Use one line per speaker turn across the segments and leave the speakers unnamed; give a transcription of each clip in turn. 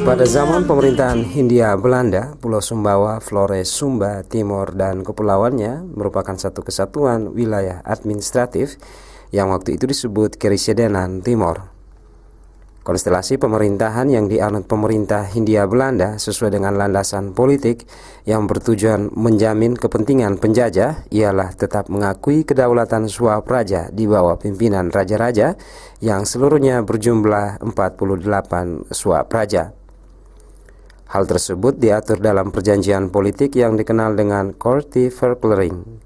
Pada zaman pemerintahan Hindia Belanda, Pulau Sumbawa, Flores, Sumba, Timor, dan kepulauannya merupakan satu kesatuan wilayah administratif yang waktu itu disebut Keresidenan Timor. Konstelasi pemerintahan yang dianut pemerintah Hindia Belanda sesuai dengan landasan politik yang bertujuan menjamin kepentingan penjajah ialah tetap mengakui kedaulatan Swapraja di bawah pimpinan raja-raja yang seluruhnya berjumlah 48 Swapraja. Hal tersebut diatur dalam perjanjian politik yang dikenal dengan Korteverklaring.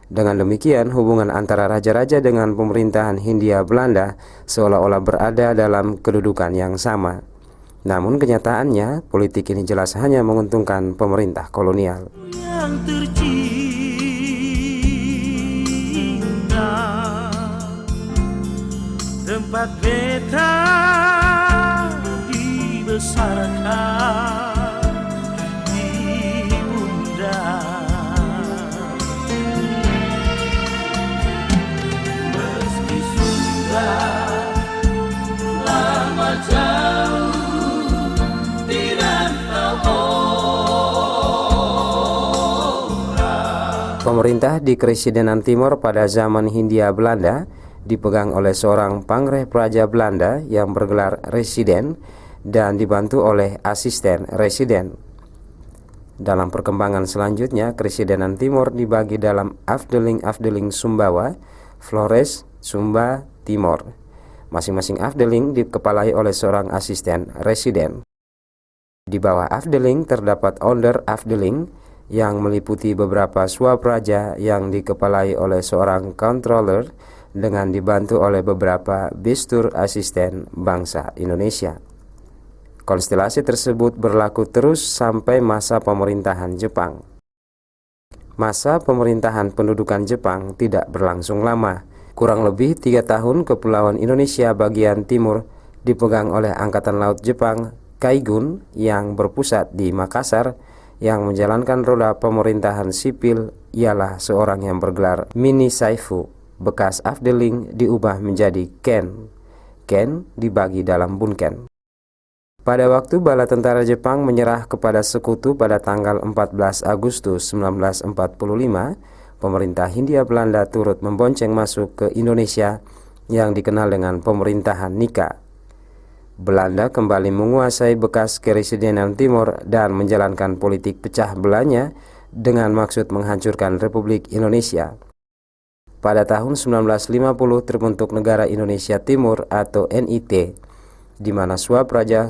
Dengan demikian, hubungan antara raja-raja dengan pemerintahan Hindia Belanda seolah-olah berada dalam kedudukan yang sama. Namun kenyataannya, politik ini jelas hanya menguntungkan pemerintah kolonial.
Yang tercinta, tempat beta dibesarkan.
Pemerintah di Keresidenan Timor pada zaman Hindia Belanda dipegang oleh seorang pangreh praja Belanda yang bergelar residen dan dibantu oleh asisten residen. Dalam perkembangan selanjutnya, Keresidenan Timor dibagi dalam Afdeling Sumbawa, Flores, Sumba, Timor. Masing-masing Afdeling dikepalai oleh seorang asisten residen. Di bawah Afdeling terdapat Onder Afdeling yang meliputi beberapa swapraja yang dikepalai oleh seorang controller dengan dibantu oleh beberapa bestur asisten bangsa Indonesia. Konstelasi tersebut berlaku terus sampai masa pemerintahan Jepang. Masa pemerintahan pendudukan Jepang tidak berlangsung lama. Kurang lebih 3 tahun Kepulauan Indonesia bagian timur dipegang oleh Angkatan Laut Jepang Kaigun yang berpusat di Makassar. Yang menjalankan roda pemerintahan sipil ialah seorang yang bergelar Mini Saifu. Bekas Afdeling diubah menjadi Ken. Ken dibagi dalam bunken. Pada waktu bala tentara Jepang menyerah kepada sekutu pada tanggal 14 Agustus 1945, pemerintah Hindia Belanda turut membonceng masuk ke Indonesia yang dikenal dengan pemerintahan Nika. Belanda kembali menguasai bekas Keresidenan Timor dan menjalankan politik pecah belahnya dengan maksud menghancurkan Republik Indonesia. Pada tahun 1950 terbentuk Negara Indonesia Timur atau NIT, di mana swapraja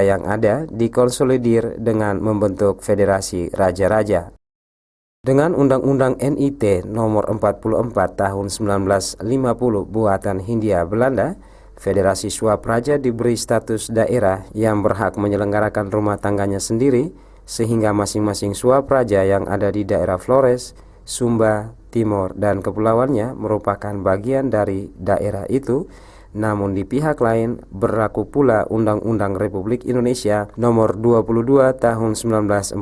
yang ada dikonsolidir dengan membentuk Federasi Raja-Raja. Dengan Undang-Undang NIT nomor 44 tahun 1950 buatan Hindia Belanda, Federasi Swapraja diberi status daerah yang berhak menyelenggarakan rumah tangganya sendiri, sehingga masing-masing swapraja yang ada di daerah Flores, Sumba, Timor, dan kepulauannya merupakan bagian dari daerah itu. Namun di pihak lain berlaku pula Undang-Undang Republik Indonesia nomor 22 tahun 1948,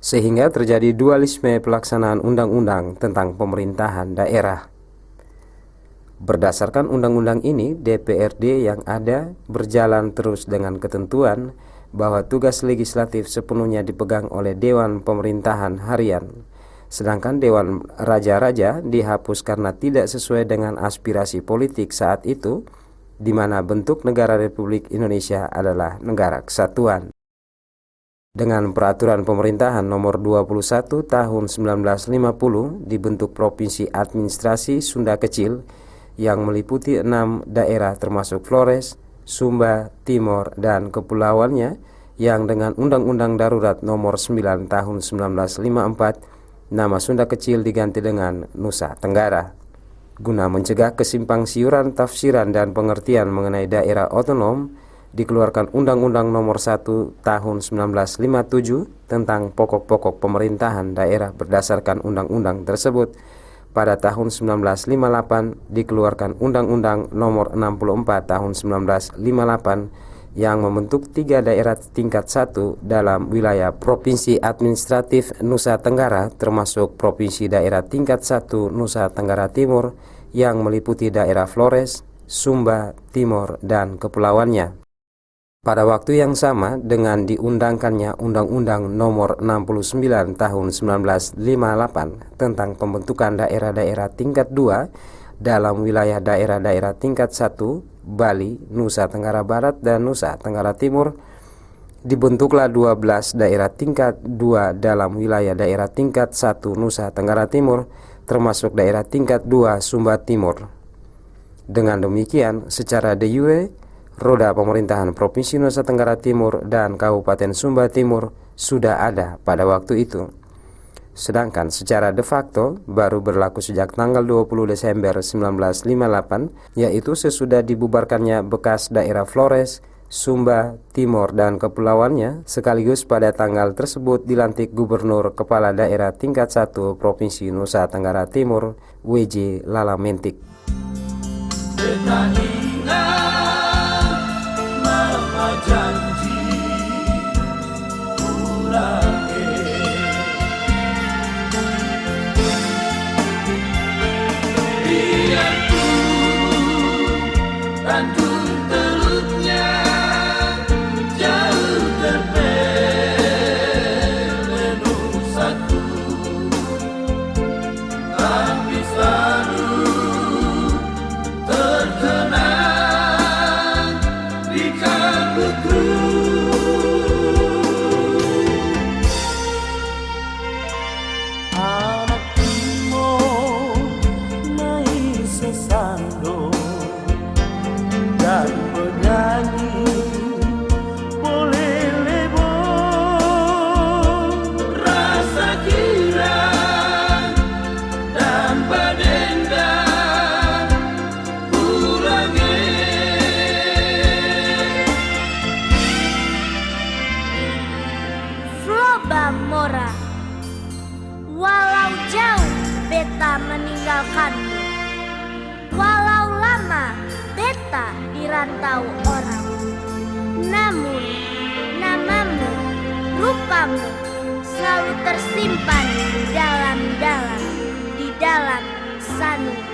sehingga terjadi dualisme pelaksanaan undang-undang tentang pemerintahan daerah. Berdasarkan undang-undang ini, DPRD yang ada berjalan terus dengan ketentuan bahwa tugas legislatif sepenuhnya dipegang oleh Dewan Pemerintahan Harian. Sedangkan Dewan Raja-Raja dihapus karena tidak sesuai dengan aspirasi politik saat itu, di mana bentuk negara Republik Indonesia adalah negara kesatuan. Dengan peraturan pemerintahan nomor 21 tahun 1950 dibentuk Provinsi Administrasi Sunda Kecil yang meliputi 6 daerah termasuk Flores, Sumba, Timor, dan kepulauannya yang dengan Undang-Undang Darurat nomor 9 tahun 1954 nama Sunda Kecil diganti dengan Nusa Tenggara. Guna mencegah kesimpang siuran tafsiran dan pengertian mengenai daerah otonom, dikeluarkan Undang-Undang nomor 1 tahun 1957 tentang pokok-pokok pemerintahan daerah berdasarkan undang-undang tersebut. Pada tahun 1958 dikeluarkan Undang-Undang nomor 64 tahun 1958 yang membentuk 3 daerah tingkat 1 dalam wilayah Provinsi Administratif Nusa Tenggara, termasuk Provinsi Daerah Tingkat 1 Nusa Tenggara Timur yang meliputi daerah Flores, Sumba, Timor, dan kepulauannya. Pada waktu yang sama dengan diundangkannya Undang-Undang Nomor 69 Tahun 1958 tentang pembentukan daerah-daerah tingkat 2 dalam wilayah daerah-daerah tingkat 1, Bali, Nusa Tenggara Barat, dan Nusa Tenggara Timur, dibentuklah 12 daerah tingkat 2 dalam wilayah daerah tingkat 1 Nusa Tenggara Timur, termasuk daerah tingkat 2 Sumba Timur. Dengan demikian, secara de jure, roda pemerintahan Provinsi Nusa Tenggara Timur dan Kabupaten Sumba Timur sudah ada pada waktu itu. Sedangkan secara de facto baru berlaku sejak tanggal 20 Desember 1958, yaitu sesudah dibubarkannya bekas daerah Flores, Sumba Timur dan kepulauannya, sekaligus pada tanggal tersebut dilantik Gubernur Kepala Daerah Tingkat 1 Provinsi Nusa Tenggara Timur, W.J. Lalamentik.
Janji ulangi biarku Tanjung Teluknya jauh terbelenggu satu, tapi selalu terkenang di kalbuku. Anak timur naik sesando dan bernyanyi boleh lebo, rasa kirang dan badendang kurangi.
Mora, walau jauh beta meninggalkanmu, walau lama beta dirantau orang, namun namamu, rupamu selalu tersimpan dalam-dalam di dalam sanubari.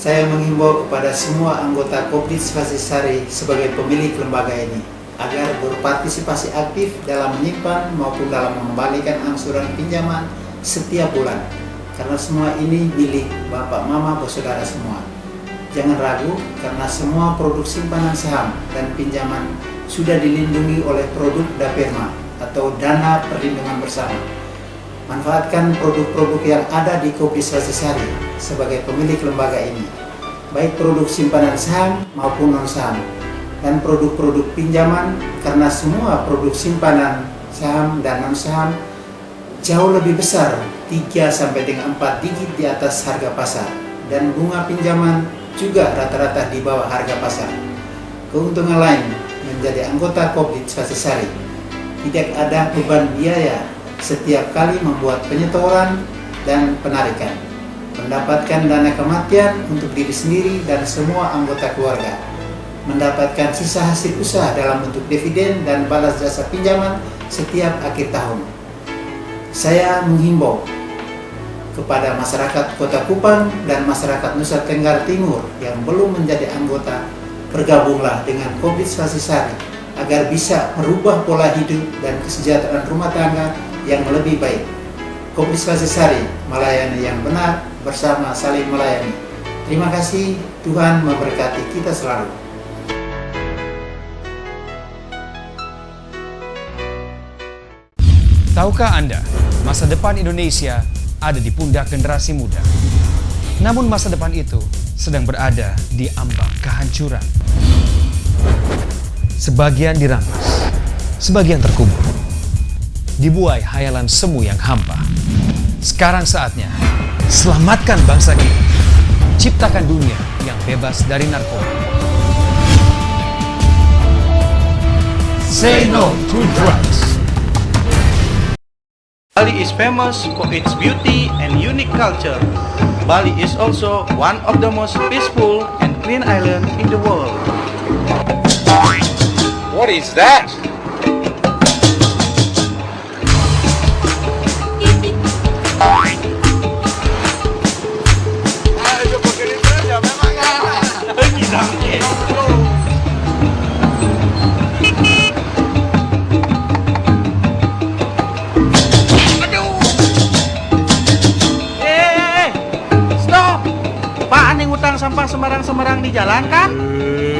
Saya menghimbau kepada semua anggota Kopdit Swastisari sebagai pemilik lembaga ini agar berpartisipasi aktif dalam menyimpan maupun dalam mengembalikan angsuran pinjaman setiap bulan, karena semua ini milik Bapak, Mama, Saudara semua. Jangan ragu, karena semua produk simpanan saham dan pinjaman sudah dilindungi oleh produk DAPERMA atau Dana Perlindungan Bersama. Manfaatkan produk-produk yang ada di Kopdit Swastisari sebagai pemilik lembaga ini, baik produk simpanan saham maupun non-saham, dan produk-produk pinjaman, karena semua produk simpanan saham dan non-saham jauh lebih besar 3-4 digit di atas harga pasar, dan bunga pinjaman juga rata-rata di bawah harga pasar. Keuntungan lain menjadi anggota Kopdit Swastisari, tidak ada beban biaya setiap kali membuat penyetoran dan penarikan, mendapatkan dana kematian untuk diri sendiri dan semua anggota keluarga, mendapatkan sisa hasil usaha dalam bentuk dividen dan balas jasa pinjaman setiap akhir tahun. Saya menghimbau kepada masyarakat Kota Kupang dan masyarakat Nusa Tenggara Timur yang belum menjadi anggota, bergabunglah dengan Kopdit Swastisari agar bisa merubah pola hidup dan kesejahteraan rumah tangga yang lebih baik. Kopdit Swastisari, melayani yang benar, bersama saling melayani. Terima kasih, Tuhan memberkati kita selalu.
Tahukah Anda, masa depan Indonesia ada di pundak generasi muda. Namun masa depan itu sedang berada di ambang kehancuran. Sebagian dirampas, sebagian terkubur, dibuai hayalan semu yang hampa. Sekarang saatnya, selamatkan bangsa kita. Ciptakan dunia yang bebas dari narkoba. Say no to drugs.
Bali is famous for its beauty and unique culture. Bali is also one of the most peaceful and clean islands in the world.
What is that?
Stop! Apaan yang utang sampah sembarang-sembarang di jalan kan?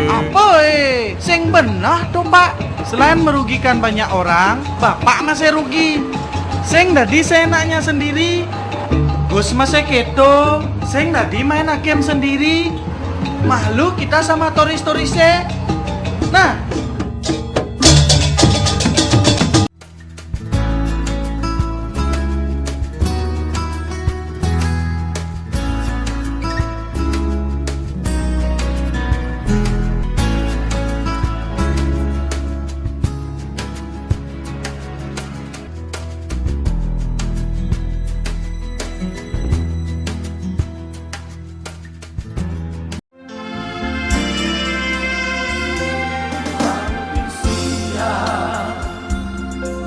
Apa sing benah tuh pak? Selain merugikan banyak orang, bapak masih rugi. Sing dadi seenaknya sendiri. Gus masih keto. Sing dadi main hakim sendiri. Malu kita sama turis-turisnya. Nah,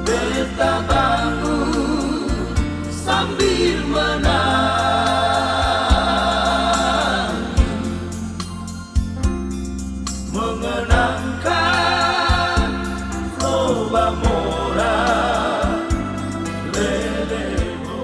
Beta bangun sambil menang, mengenangkan Loba Mora Lelebo.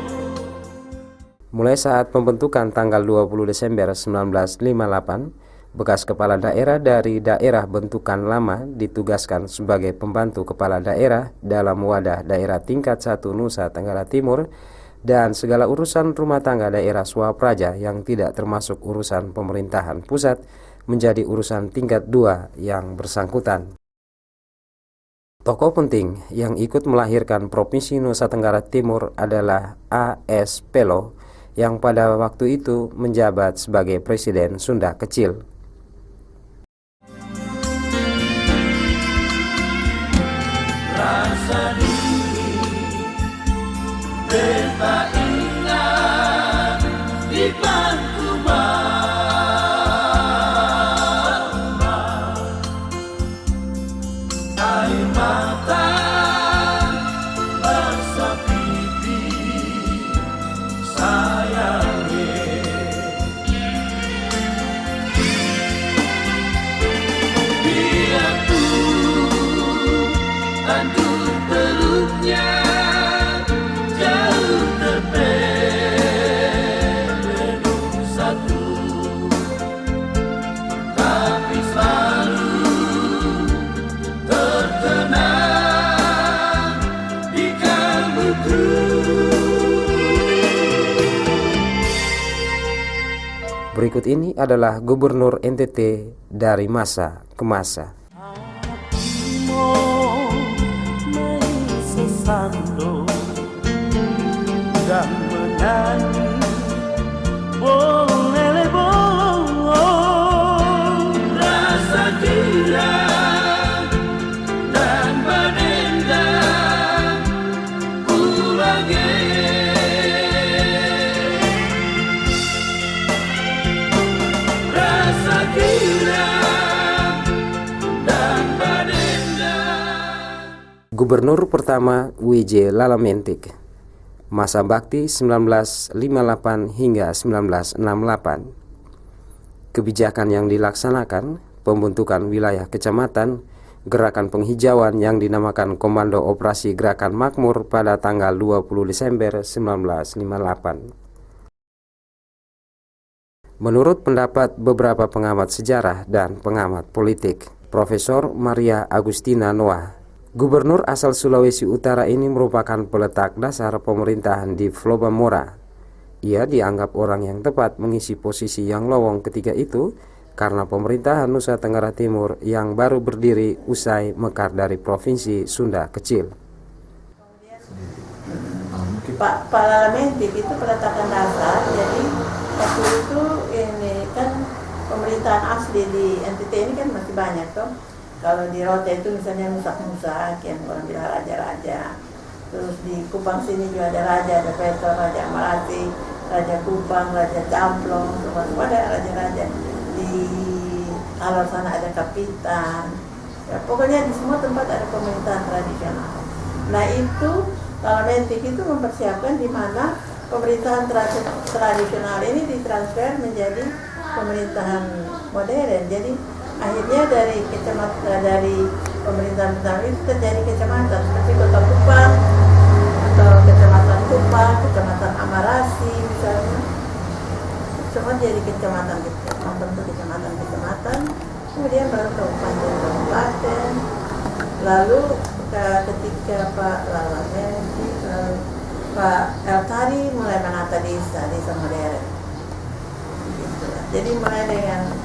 Mulai saat pembentukan tanggal 20 Desember 1958, bekas kepala daerah dari daerah bentukan lama ditugaskan sebagai pembantu kepala daerah dalam wadah daerah tingkat 1 Nusa Tenggara Timur dan segala urusan rumah tangga daerah Swapraja yang tidak termasuk urusan pemerintahan pusat menjadi urusan tingkat 2 yang bersangkutan. Tokoh penting yang ikut melahirkan Provinsi Nusa Tenggara Timur adalah A.S. Pelo yang pada waktu itu menjabat sebagai Presiden Sunda Kecil.
Rasa dingin beta ingat di bangku mama, air mata basah pipi sayangnya. Dia tanduk teluknya jauh terbelenggu satu, tapi selalu terkenang di kalbuku.
Berikut ini adalah Gubernur NTT dari masa ke masa.
Sando dan menyanyi bolong lele bolong, rasa girang dan menendang ulangnya. Rasa girang dan menendang.
Gubernur pertama W.J. Lalamentik, masa bakti 1958 hingga 1968. Kebijakan yang dilaksanakan, pembentukan wilayah kecamatan, gerakan penghijauan yang dinamakan Komando Operasi Gerakan Makmur pada tanggal 20 Desember 1958. Menurut pendapat beberapa pengamat sejarah dan pengamat politik, Profesor Maria Agustina Noah, Gubernur asal Sulawesi Utara ini merupakan peletak dasar pemerintahan di Loba Mora. Ia dianggap orang yang tepat mengisi posisi yang lowong ketika itu karena pemerintahan Nusa Tenggara Timur yang baru berdiri usai mekar dari Provinsi Sunda Kecil.
Pak Lalamentik itu peletakan dasar, jadi waktu itu ini kan pemerintahan asli di NTT ini kan masih banyak toh. Kalau di Rote itu misalnya Musak-Musak yang orang bilang raja-raja. Terus di Kupang sini juga ada raja, ada Petor, Raja Amarati, Raja Kupang, Raja Camplong, semua ada raja-raja. Di Alor sana ada kapitan. Ya, pokoknya di semua tempat ada pemerintahan tradisional. Nah itu Parlementik itu mempersiapkan di mana pemerintahan tradisional ini ditransfer menjadi pemerintahan modern. Jadi akhirnya dari kecamatan, dari pemerintahan pertama itu terjadi kecamatan seperti Kota Kupang atau Kecamatan Kupang, Kecamatan Amarasi misalnya. Semua jadi kecamatan, membentuk kecamatan, kemudian baru kabupaten. Lalu ketika Pak Lalamenti, Pak Eltari mulai menata desa modern. Gitu. Jadi mulai dengan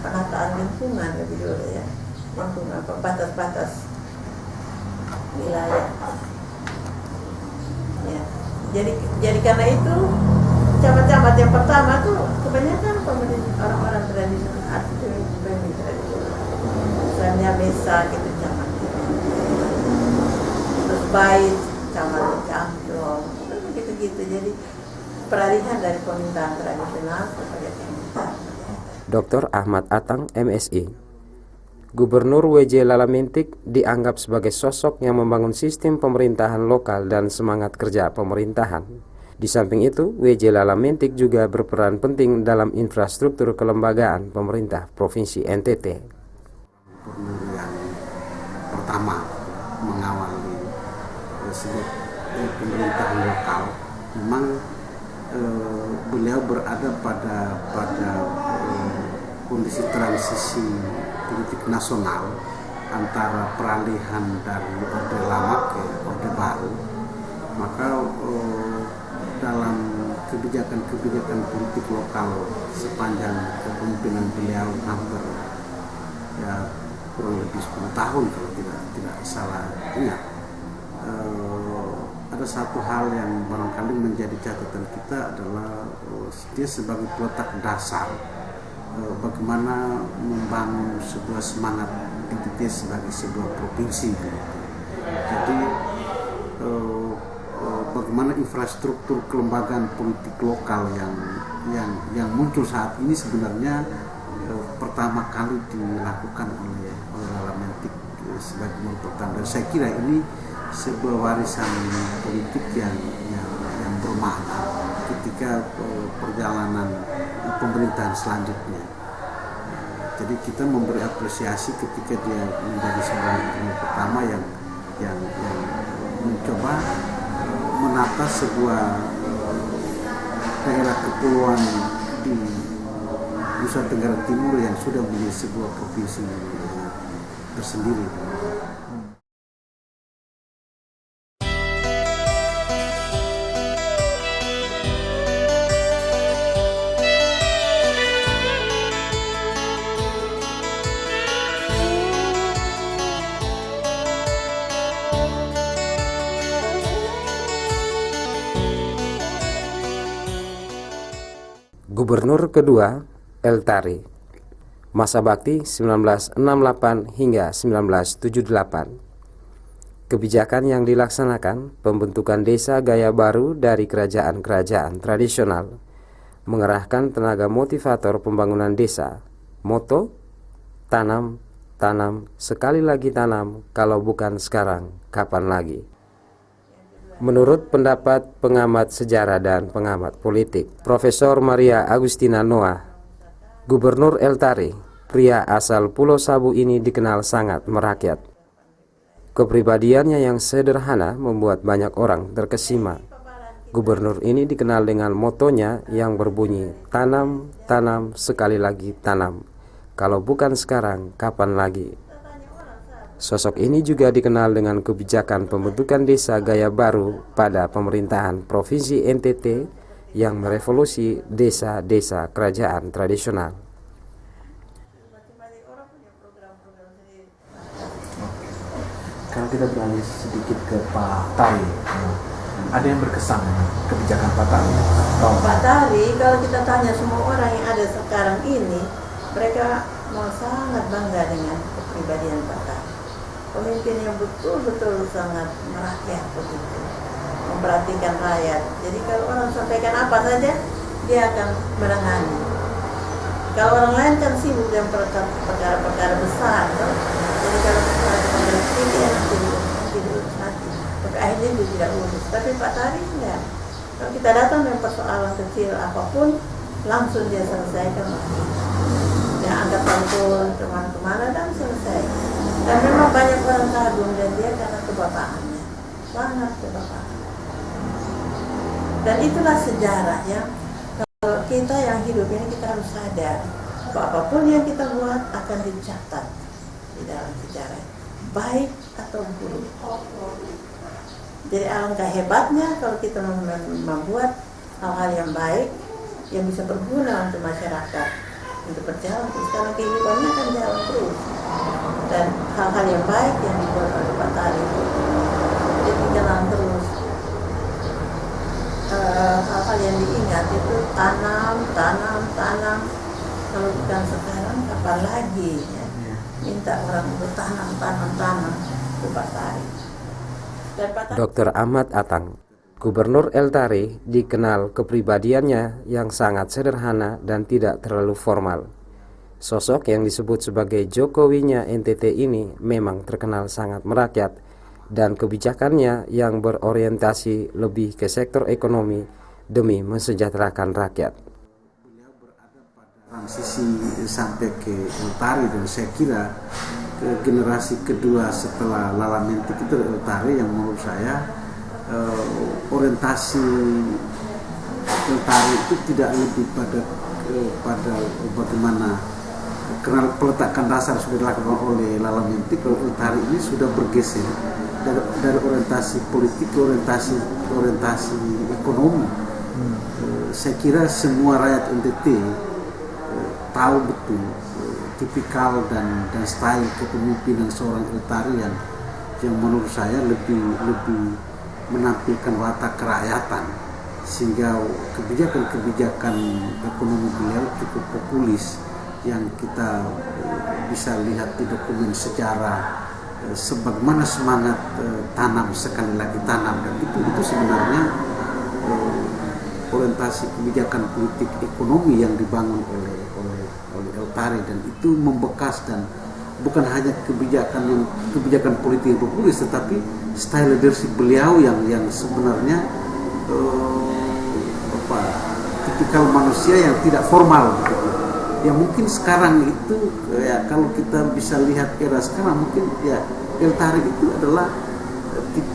penataan lingkungan lebih dulu ya, lingkungan batas-batas wilayah. Ya. Jadi karena itu camat-camat yang pertama tuh kebanyakan orang-orang tradisional, aktivis tradisional. Misalnya Mesa gitu camat. Terus Bait camat Camplong, gitu-gitu. Jadi peralihan dari pemerintahan tradisional kepada pemerintahan.
Dr. Ahmad Atang, MSI. Gubernur W.J. Lalamentik dianggap sebagai sosok yang membangun sistem pemerintahan lokal dan semangat kerja pemerintahan. Di samping itu, W.J. Lalamentik juga berperan penting dalam infrastruktur kelembagaan pemerintah Provinsi NTT.
Gubernur yang pertama mengawali sebuah pemerintahan lokal, memang beliau berada pada kondisi transisi politik nasional antara peralihan dari Orde Lama ke Orde Baru. Maka dalam kebijakan politik lokal sepanjang kepemimpinan beliau hampir ya kurang lebih 10 tahun kalau tidak salah ingat, ada satu hal yang barangkali menjadi catatan kita adalah dia sebagai peletak dasar bagaimana membangun sebuah semangat identitas sebagai sebuah provinsi. Jadi bagaimana infrastruktur kelembagaan politik lokal yang muncul saat ini sebenarnya pertama kali dilakukan oleh Lalamentik sebagai gubernur pertama. Dan saya kira ini sebuah warisan politik yang bermakna ketika perjalanan pemerintahan selanjutnya. Jadi kita memberi apresiasi ketika dia menjadi seorang gubernur pertama yang mencoba menata sebuah daerah kepulauan di Nusa Tenggara Timur yang sudah menjadi sebuah provinsi tersendiri.
Gubernur kedua, Eltari. Masa bakti 1968 hingga 1978. Kebijakan yang dilaksanakan pembentukan desa gaya baru dari kerajaan-kerajaan tradisional, mengerahkan tenaga motivator pembangunan desa. Moto, tanam, tanam, sekali lagi tanam, kalau bukan sekarang, kapan lagi? Menurut pendapat pengamat sejarah dan pengamat politik, Profesor Maria Agustina Noah, Gubernur Eltari, pria asal Pulau Sabu ini dikenal sangat merakyat. Kepribadiannya yang sederhana membuat banyak orang terkesima. Gubernur ini dikenal dengan motonya yang berbunyi, tanam, tanam, sekali lagi tanam. Kalau bukan sekarang, kapan lagi? Sosok ini juga dikenal dengan kebijakan pembentukan desa gaya baru pada pemerintahan Provinsi NTT yang merevolusi desa-desa kerajaan tradisional.
Kalau kita beralih sedikit ke Pak Tari, ada yang berkesan dengan kebijakan Pak Tari?
Pak Tari, kalau kita tanya semua orang yang ada sekarang ini, mereka mau sangat bangga dengan kepribadian Pak Tari. Pemimpin yang betul-betul sangat merakyat begitu, memperhatikan rakyat. Jadi kalau orang sampaikan apa saja, dia akan menangani. Kalau orang lain kan sibuk dengan perkara-perkara besar, toh. Jadi kalau perkara kecil dia nanti diurus nanti. Tapi akhirnya itu tidak urus. Tapi Pak Tari enggak. Kalau kita datang dengan persoalan kecil apapun, langsung dia selesaikan. Dia angkat telepon kemana-kemana dan selesai. Dan memang banyak orang kagum dan dia karena kebapaannya, sangat kebapaan. Dan itulah sejarah ya. Kalau kita yang hidup ini kita harus sadar bahwa apapun yang kita buat akan dicatat di dalam sejarah, baik atau buruk. Jadi alangkah hebatnya kalau kita membuat hal-hal yang baik yang bisa berguna untuk masyarakat, untuk berjalan terus, karena kehidupannya akan jalan terus. Dan hal-hal yang baik yang dibuat oleh Pak Tari itu jadi jalan terus. Hal-hal yang diingat itu tanam. Kalau bukan sekarang kapan lagi ya? Minta orang untuk tanam ke Pak Tari.
Dr. Ahmad Atang, Gubernur El Tari, dikenal kepribadiannya yang sangat sederhana dan tidak terlalu formal. Sosok yang disebut sebagai Jokowinya NTT ini memang terkenal sangat merakyat, dan kebijakannya yang berorientasi lebih ke sektor ekonomi demi mensejahterakan rakyat.
Beliau berada pada transisi sampai ke El Tari, dan saya kira generasi kedua setelah Lala Mentik itu El Tari yang menurut saya orientasi El Tari itu tidak lebih pada bagaimana karena peletakan dasar sudah dilakukan oleh Lala Mentik. Kalau El Tari ini sudah bergeser dari orientasi politik ke orientasi ekonomi. Saya kira semua rakyat NTT tahu betul tipikal dan style kepemimpinan seorang El Tari yang menurut saya lebih menampilkan watak kerakyatan, sehingga kebijakan ekonomi beliau cukup populis yang kita bisa lihat di dokumen sejarah, sebagaimana semangat tanam sekali lagi tanam, dan itu sebenarnya orientasi kebijakan politik ekonomi yang dibangun oleh El Tari, dan itu membekas, dan bukan hanya kebijakan politik populis, tetapi style leadership beliau yang sebenarnya tipikal manusia yang tidak formal gitu. Ya mungkin sekarang itu ya, kalau kita bisa lihat era sekarang, mungkin ya El Tari itu adalah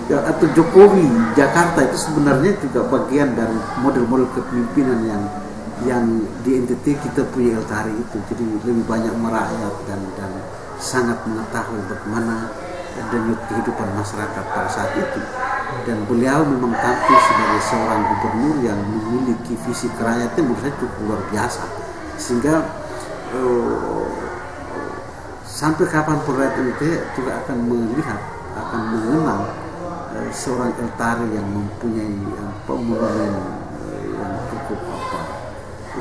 atau Jokowi Jakarta itu sebenarnya juga bagian dari model-model kepemimpinan yang di NTT kita punya El Tari itu. Jadi lebih banyak merakyat dan sangat mengetahui bagaimana denyut kehidupan masyarakat pada saat itu. Dan beliau memang tampil sebagai seorang gubernur yang memiliki visi kerakyatan menurut saya cukup luar biasa, sehingga sampai kapanpun rakyat NTT juga akan mengenal seorang El Tari yang mempunyai pemurnian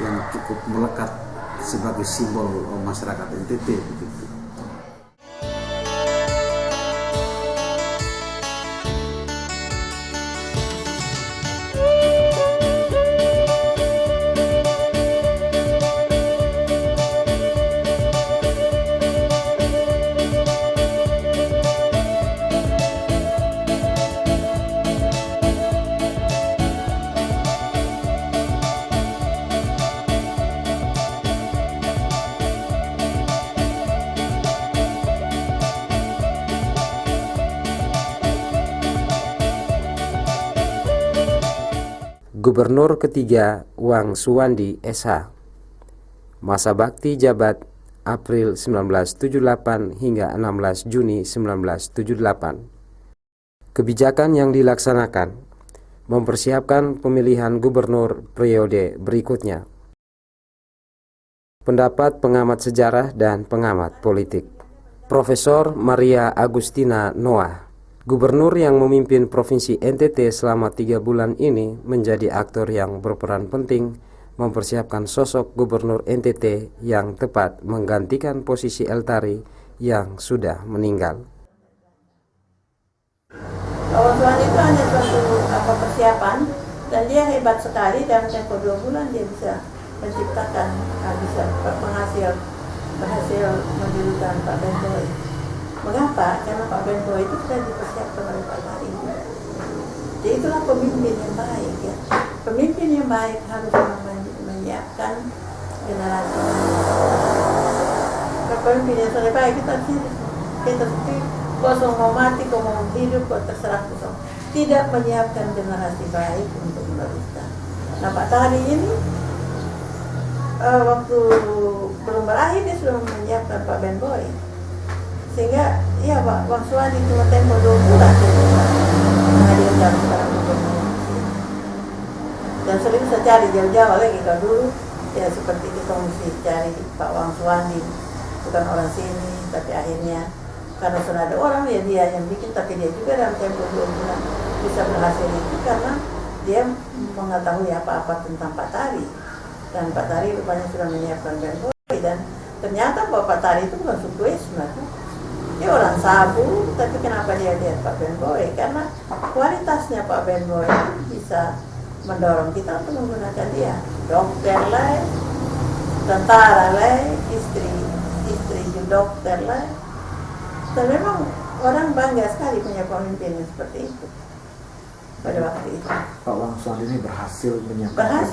yang cukup melekat sebagai simbol masyarakat NTT begitu.
Gubernur ketiga Wang Suwandi SH. Masa bakti jabat April 1978 hingga 16 Juni 1978. Kebijakan yang dilaksanakan mempersiapkan pemilihan gubernur periode berikutnya. Pendapat pengamat sejarah dan pengamat politik. Profesor Maria Agustina Noah, gubernur yang memimpin Provinsi NTT selama 3 bulan ini, menjadi aktor yang berperan penting mempersiapkan sosok gubernur NTT yang tepat menggantikan posisi El Tari yang sudah meninggal.
Wang Suwandi itu hanya suatu persiapan, dan dia hebat sekali. Dalam tempo 2 bulan dia bisa menciptakan, bisa berhasil mendirikan Pak Ben Boy. Mengapa? Karena Pak Ben Boy itu sudah dipersiapkan oleh Pak Tari. Jadi itulah pemimpin yang baik, ya. Pemimpin yang baik harus menyiapkan generasi. Pemimpin yang sudah baik kita seperti kosong mau mati, kau mau hidup, kau terserah kosong. Tidak menyiapkan generasi baik untuk meneruskan. Nah, Pak Tari ini waktu belum berakhir dia sudah menyiapkan Pak Ben Boy. Sehingga ya Pak Wang Suwandi cuma tempo 2 bulan menghadirkan sekarang gubernur. Dan sering bisa cari jauh-jauh lagi. Kalau dulu ya seperti kita mesti cari Pak Wang Suwandi, bukan orang sini, tapi akhirnya karena sudah ada orang ya dia yang bikin, tapi dia juga dalam tempo 2 bulan bisa berhasil itu karena dia mengetahui apa-apa tentang Pak Tari. Dan Pak Tari rupanya sudah menyiapkan Ben Boy, dan ternyata Pak Tari itu bukan suku Esma tuh. Dia orang Sabu, tapi kenapa dia lihat Pak Ben Boy? Karena kualitasnya Pak Ben Boy bisa mendorong kita untuk menggunakan dia. Dokter lah, tentara lah, istri dokter lah. Dan memang orang bangga sekali punya pemimpin yang seperti itu pada waktu itu.
Pak Wang Suwandi ini berhasil menyiapkan.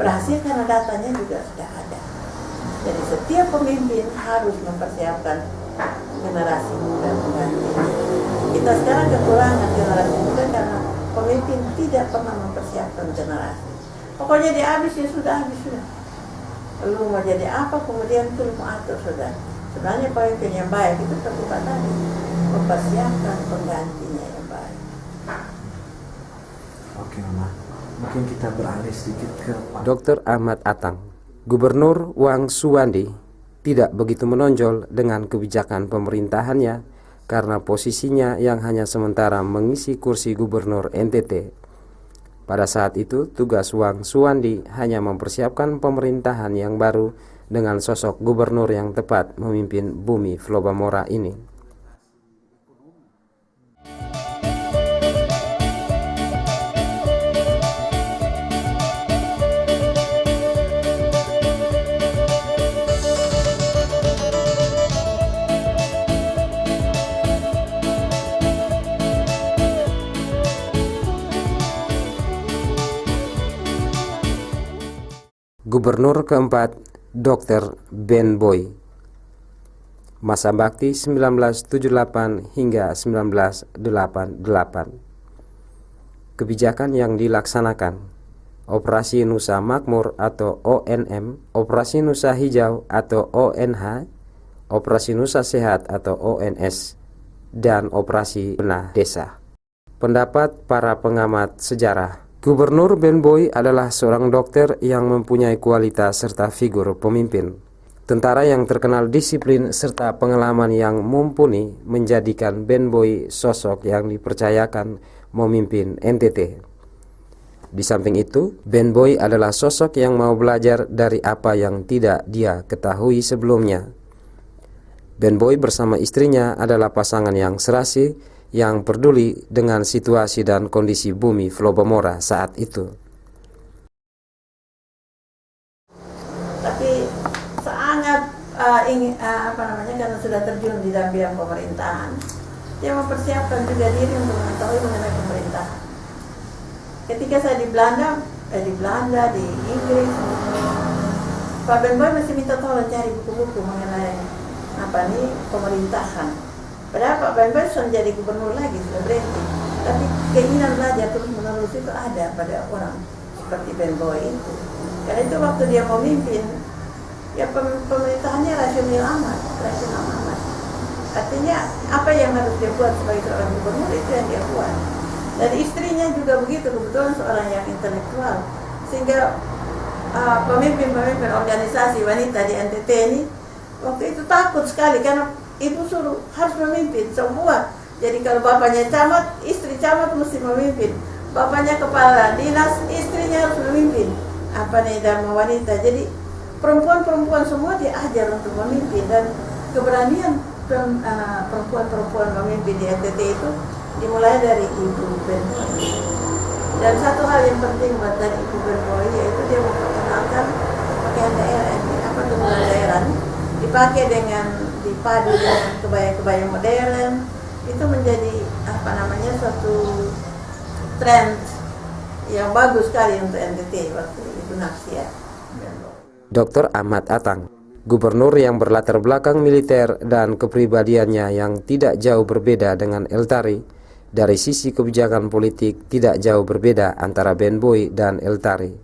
Berhasil karena datanya juga sudah ada. Jadi setiap pemimpin harus mempersiapkan generasi muda mengganti. Kita sekarang kekurangan generasi muda karena pemimpin tidak pernah mempersiapkan generasi. Pokoknya dia habis ya sudah habis sudah. Lu mau jadi apa kemudian itu lu mau atur sudah. Sebenarnya pemimpin yang baik itu terbuka tadi, mempersiapkan penggantinya yang baik.
Oke Mama, mungkin kita beralih sedikit ke Pak
Dr. Ahmad Atang. Gubernur Wang Suwandi tidak begitu menonjol dengan kebijakan pemerintahannya karena posisinya yang hanya sementara mengisi kursi gubernur NTT. Pada saat itu, tugas Wang Suwandi hanya mempersiapkan pemerintahan yang baru dengan sosok gubernur yang tepat memimpin bumi Flobamora ini. Gubernur keempat, Dr. Ben Boy. Masa bakti 1978 hingga 1988. Kebijakan yang dilaksanakan: Operasi Nusa Makmur atau ONM, Operasi Nusa Hijau atau ONH, Operasi Nusa Sehat atau ONS, dan Operasi Benah Desa. Pendapat para pengamat sejarah: Gubernur Ben Boy adalah seorang dokter yang mempunyai kualitas serta figur pemimpin. Tentara yang terkenal disiplin serta pengalaman yang mumpuni menjadikan Ben Boy sosok yang dipercayakan memimpin NTT. Di samping itu, Ben Boy adalah sosok yang mau belajar dari apa yang tidak dia ketahui sebelumnya. Ben Boy bersama istrinya adalah pasangan yang serasi, yang peduli dengan situasi dan kondisi bumi Flobamora saat itu.
Tapi sangat karena sudah terjun di dalam bidang pemerintahan, dia mempersiapkan juga diri untuk mengetahui mengenai pemerintahan. Ketika saya di Belanda, di Inggris, Pak Ben Boy masih minta tolong cari buku-buku mengenai pemerintahan. Padahal Pak Ben Boy sudah jadi gubernur lagi, sudah berhenti. Tapi keinginan belajar terus-menerus itu ada pada orang seperti Ben Boy itu. Karena itu waktu dia memimpin, ya pemerintahannya rasional amat. Artinya apa yang harus dia buat sebagai seorang gubernur itu yang dia buat. Dan istrinya juga begitu, kebetulan seorang yang intelektual. Sehingga pemimpin-pemimpin organisasi wanita di NTT ini waktu itu takut sekali karena ibu suruh harus memimpin semua. Jadi kalau bapaknya camat, istri camat mesti memimpin. Bapaknya kepala dinas, istrinya harus memimpin. Dharma wanita. Jadi perempuan-perempuan semua diajar untuk memimpin. Dan keberanian perempuan-perempuan memimpin di NTT itu dimulai dari Ibu Benboy. Dan satu hal yang penting buat dari Ibu Benboy yaitu dia memperkenalkan pakaian daerah ini, tenun daerah dipakai dipadu dengan kebaya-kebaya modern, itu menjadi suatu tren yang bagus sekali untuk NTT waktu itu Nafsia.
Dr. Ahmad Atang, gubernur yang berlatar belakang militer dan kepribadiannya yang tidak jauh berbeda dengan Eltari, dari sisi kebijakan politik tidak jauh berbeda antara Benboy dan Eltari.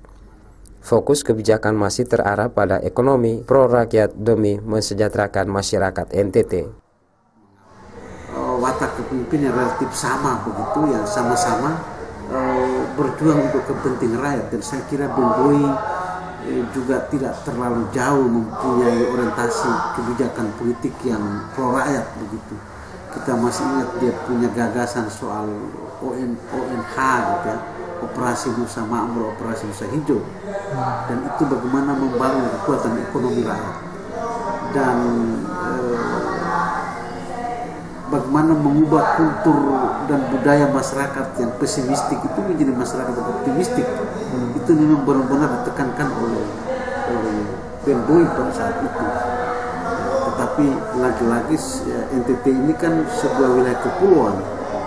Fokus kebijakan masih terarah pada ekonomi pro rakyat demi mensejahterakan masyarakat NTT.
Watak kepemimpinan relatif sama begitu, yang sama-sama berjuang untuk kepentingan rakyat, dan saya kira Benboy juga tidak terlalu jauh mempunyai orientasi kebijakan politik yang pro rakyat begitu. Kita masih ingat dia punya gagasan soal ONH gitu ya, Operasi Nusa Makmur, Operasi Nusa Hijau, dan itu bagaimana membangun kekuatan ekonomi rakyat dan bagaimana mengubah kultur dan budaya masyarakat yang pesimistik itu menjadi masyarakat yang optimistik. Itu memang benar-benar ditekankan oleh Benboy pada saat itu. Tetapi lagi-lagi NTT ini kan sebuah wilayah kepulauan,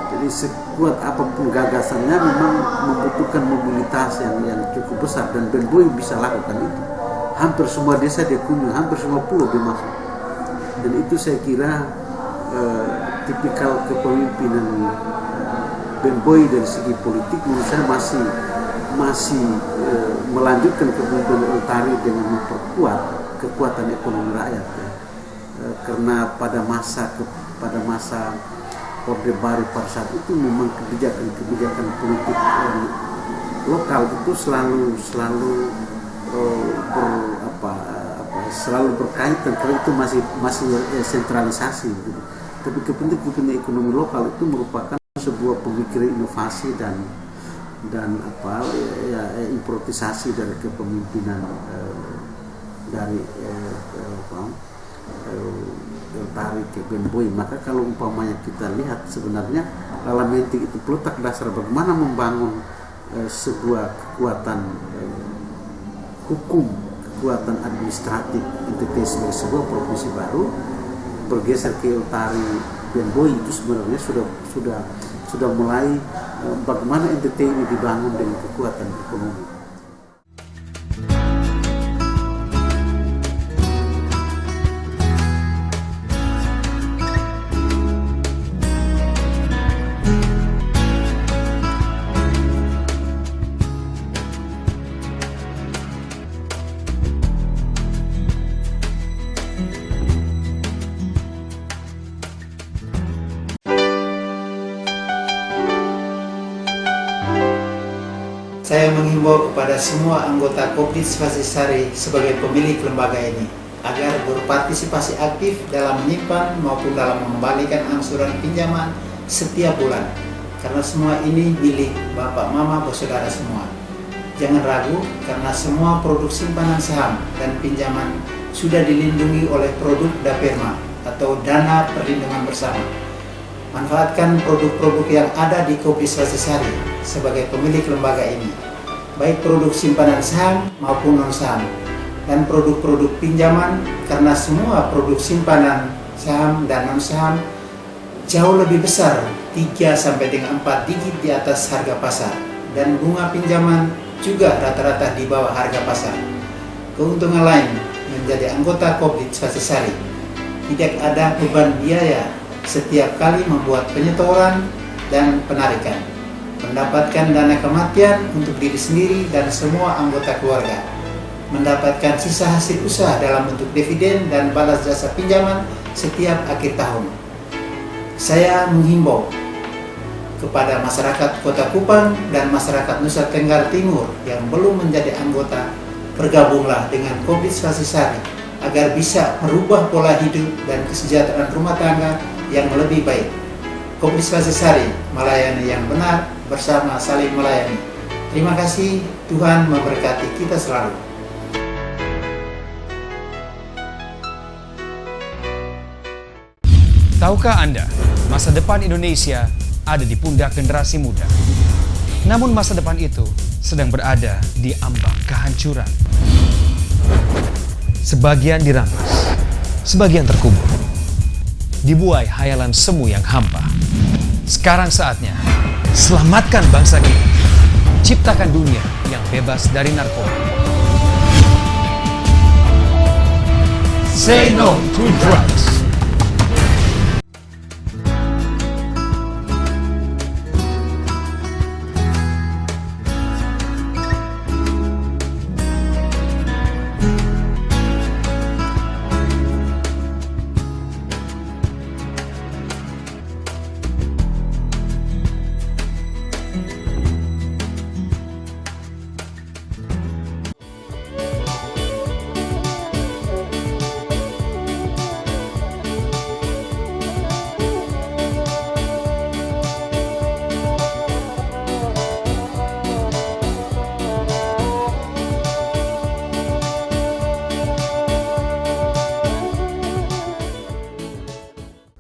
jadi sekuat apapun gagasannya memang membutuhkan mobilitas yang cukup besar, dan Benboy bisa lakukan itu. Hampir semua desa dia kunjung, hampir semua pulau dia masuk, dan itu saya kira tipikal kepemimpinan Benboy dari segi politik menurut saya masih melanjutkan kepemimpinan Eltari dengan memperkuat kekuatan ekonomi rakyat ya. Karena pada masa Orde Baru pada saat itu memang kebijakan politik lokal itu selalu berkaitan, karena itu masih sentralisasi gitu. Tapi kepentingan ekonomi lokal itu merupakan sebuah pemikiran inovasi dan improvisasi dari kepemimpinan dari Eltari ke Benboy. Maka kalau umpamanya kita lihat sebenarnya Lalametik itu peletak dasar bagaimana membangun sebuah kekuatan hukum, kekuatan administratif NTT sebagai sebuah provinsi baru, bergeser ke Eltari Benboy itu sebenarnya sudah mulai bagaimana NTT ini dibangun dengan kekuatan ekonomi.
Saya menghimbau kepada semua anggota Kopdit Spasisari sebagai pemilik lembaga ini agar berpartisipasi aktif dalam menyimpan maupun dalam mengembalikan angsuran pinjaman setiap bulan, karena semua ini milik Bapak, Mama, Saudara semua. Jangan ragu, karena semua produk simpanan saham dan pinjaman sudah dilindungi oleh produk DAPERMA atau Dana Perlindungan Bersama. Manfaatkan produk-produk yang ada di Kopdit Spasisari sebagai pemilik lembaga ini, baik produk simpanan saham maupun non-saham, dan produk-produk pinjaman, karena semua produk simpanan saham dan non-saham jauh lebih besar 3-4 digit di atas harga pasar, dan bunga pinjaman juga rata-rata di bawah harga pasar. Keuntungan lain menjadi anggota Kopdit Spasisari, tidak ada beban biaya setiap kali membuat penyetoran dan penarikan, mendapatkan dana kematian untuk diri sendiri dan semua anggota keluarga, mendapatkan sisa hasil usaha dalam bentuk dividen dan balas jasa pinjaman setiap akhir tahun. Saya menghimbau kepada masyarakat Kota Kupang dan masyarakat Nusa Tenggara Timur yang belum menjadi anggota, bergabunglah dengan Kopdit Spasisari agar bisa merubah pola hidup dan kesejahteraan rumah tangga yang lebih baik. Kopdit Spasisari, melayani yang benar, bersama saling melayani. Terima kasih, Tuhan memberkati kita selalu.
Tahukah Anda, masa depan Indonesia ada di pundak generasi muda. Namun masa depan itu sedang berada di ambang kehancuran. Sebagian dirampas, sebagian terkubur, dibuai hayalan semu yang hampa. Sekarang saatnya, selamatkan bangsa kita. Ciptakan dunia yang bebas dari narkoba. Say no to drugs.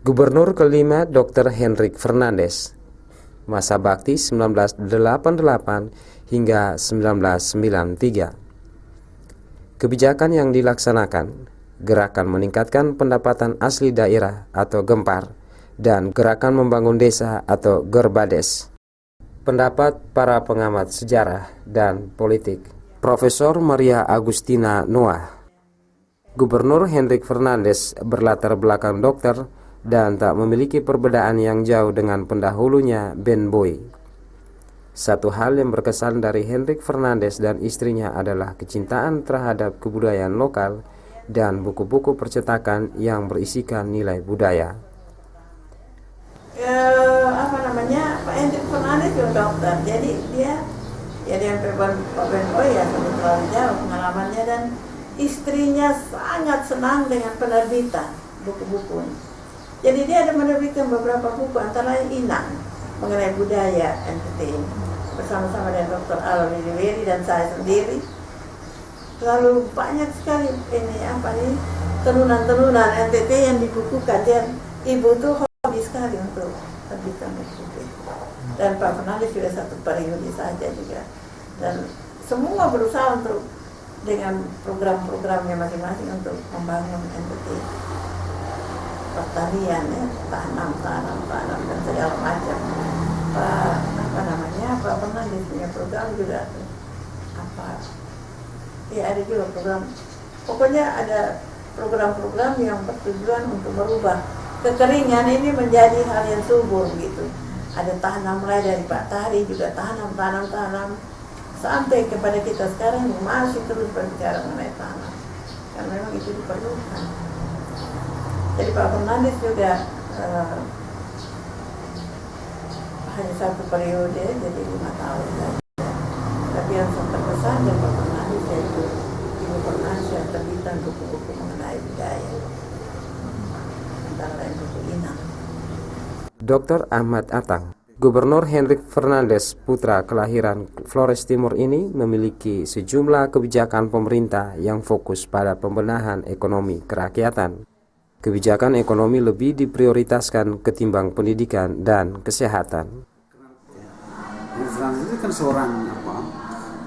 Gubernur kelima Dr. Hendrik Fernandes, masa bakti 1988 hingga 1993. Kebijakan yang dilaksanakan, gerakan meningkatkan pendapatan asli daerah atau Gempar, dan gerakan membangun desa atau Gerbades. Pendapat para pengamat sejarah dan politik. Profesor Maria Agustina Noah. Gubernur Hendrik Fernandes berlatar belakang dokter dan tak memiliki perbedaan yang jauh dengan pendahulunya Ben Boy. Satu hal yang berkesan dari Hendrik Fernandes dan istrinya adalah kecintaan terhadap kebudayaan lokal dan buku-buku percetakan yang berisikan nilai budaya.
Pak Hendrik Fernandes juga dokter, jadi dia Pak Ben Boy ya sudah terlalu jauh pengalamannya, dan istrinya sangat senang dengan penerbitan buku-buku. Jadi dia ada menerbitkan beberapa buku, antara lain Inang mengenai budaya NTT bersama-sama dengan Dr. Alwi Deweri dan saya sendiri. Lalu banyak sekali tenunan-tenunan NTT yang dibukukan, dan ibu tuh hobi sekali untuk terbitkan buku. Dan Pak Fernandes sudah satu periode saja juga, dan semua berusaha untuk dengan program-programnya masing-masing untuk membangun NTT. Pertanian ya, tanam dan segala macam. Pak Fernandes punya program juga ada juga program. Pokoknya ada program-program yang bertujuan untuk merubah kekeringan ini menjadi hal yang subur gitu. Ada tanam, mulai dari Pak Tari juga tanam sampai kepada kita sekarang masih terus berbicara mengenai tanam, karena memang itu diperlukan. Jadi Pak Fernandes juga hanya satu periode, jadi 5 tahun saja. Tapi yang terkesan dari Pak Fernandes yaitu Ibu Fernandes yang terbitan buku-buku mengenai budaya, antara lain buku Inang.
Dr. Ahmad Atang. Gubernur Hendrik Fernandes, putra kelahiran Flores Timur ini memiliki sejumlah kebijakan pemerintah yang fokus pada pembenahan ekonomi kerakyatan. Kebijakan ekonomi lebih diprioritaskan ketimbang pendidikan dan kesehatan.
Fernandes itu kan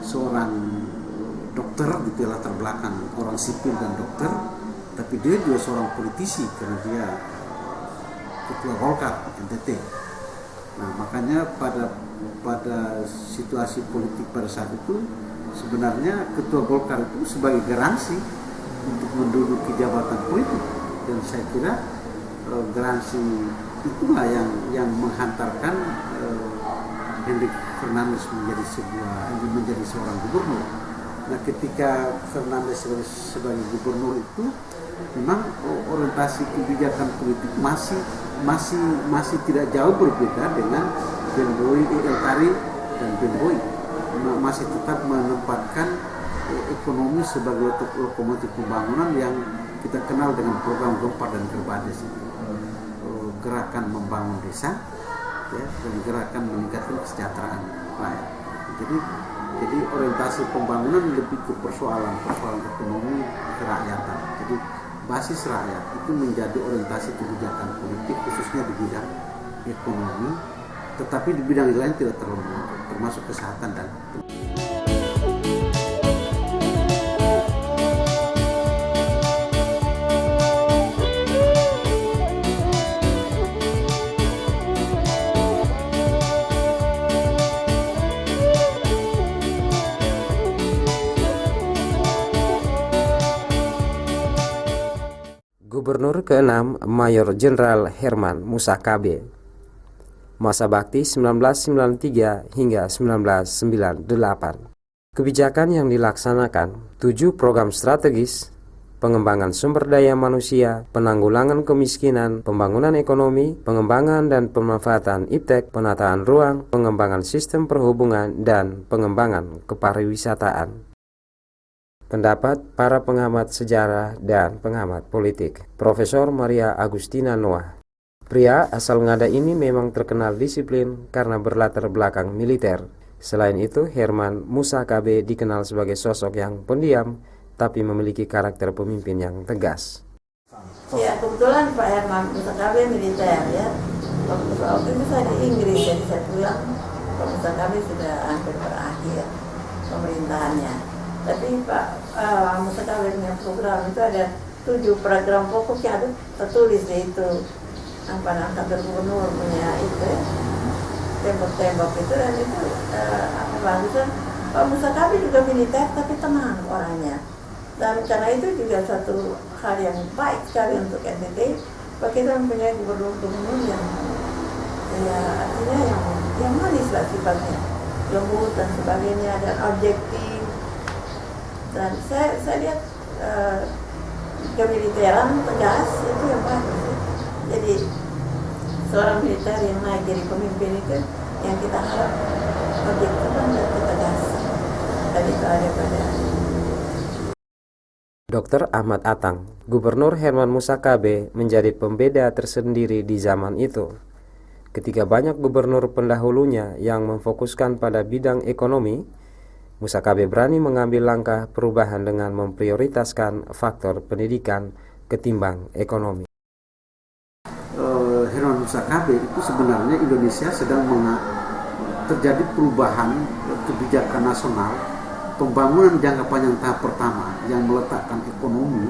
seorang dokter di latar belakang orang sipil dan dokter, tapi dia juga seorang politisi karena dia ketua Golkar NTT. Nah, makanya pada situasi politik pada saat itu sebenarnya ketua Golkar itu sebagai garansi untuk menduduki jabatan politik. Dan saya kira garansi itulah yang menghantarkan Hendrik Fernandes menjadi seorang gubernur. Nah, ketika Fernandes sebagai gubernur itu memang orientasi kebijakan politik masih tidak jauh berbeda dengan Ben Boy, Tari dan Ben Boy. Masih tetap menempatkan ekonomi sebagai lokomotif pembangunan yang kita kenal dengan program Gempar dan Gerbades itu. Gerakan membangun desa ya, dan gerakan meningkatkan kesejahteraan rakyat. Jadi orientasi pembangunan lebih ke persoalan ekonomi kerakyatan. Jadi basis rakyat itu menjadi orientasi kebijakan politik khususnya di bidang ekonomi, tetapi di bidang lain tidak terlalu termasuk kesehatan dan
Gubernur ke-6 Mayor Jenderal Herman Musa KB. Masa bakti 1993 hingga 1998. Kebijakan yang dilaksanakan 7 program strategis, pengembangan sumber daya manusia, penanggulangan kemiskinan, pembangunan ekonomi, pengembangan dan pemanfaatan iptek, penataan ruang, pengembangan sistem perhubungan, dan pengembangan kepariwisataan. Pendapat para pengamat sejarah dan pengamat politik. Profesor Maria Agustina Noah. Pria asal Ngada ini memang terkenal disiplin karena berlatar belakang militer. Selain itu, Herman Musa KB dikenal sebagai sosok yang pendiam tapi memiliki karakter pemimpin yang tegas.
Ya, kebetulan Pak Herman Musa KB militer ya. Waktu itu saya di Inggris, jadi saya pulang. Pak Musa KB sudah hampir berakhir pemerintahannya. Tapi Pak Musa KB punya program itu ada 7 program pokok yang ada tertulis di itu. Kantor gubernur punya itu ya, tembok-tembok itu, dan itu bagusan. Pak Musa KB juga militer tapi tenang orangnya. Dan karena itu juga satu hal yang baik sekali untuk NTT. Pak kita mempunyai gubernur-gubernur yang ya artinya yang manis lah sifatnya, lembut dan sebagainya, dan objektif. Dan saya lihat kemiliteran tegas itu yang bagus. Jadi seorang militer yang naik jadi pemimpin itu yang kita harap objektif dan tegas. Dan itu ada pada
Dr. Ahmad Atang. Gubernur Herman Musa KB menjadi pembeda tersendiri di zaman itu. Ketika banyak gubernur pendahulunya yang memfokuskan pada bidang ekonomi, Musa KB berani mengambil langkah perubahan dengan memprioritaskan faktor pendidikan ketimbang ekonomi.
Herman Musa KB itu sebenarnya Indonesia sedang terjadi perubahan kebijakan nasional, pembangunan jangka panjang tahap pertama yang meletakkan ekonomi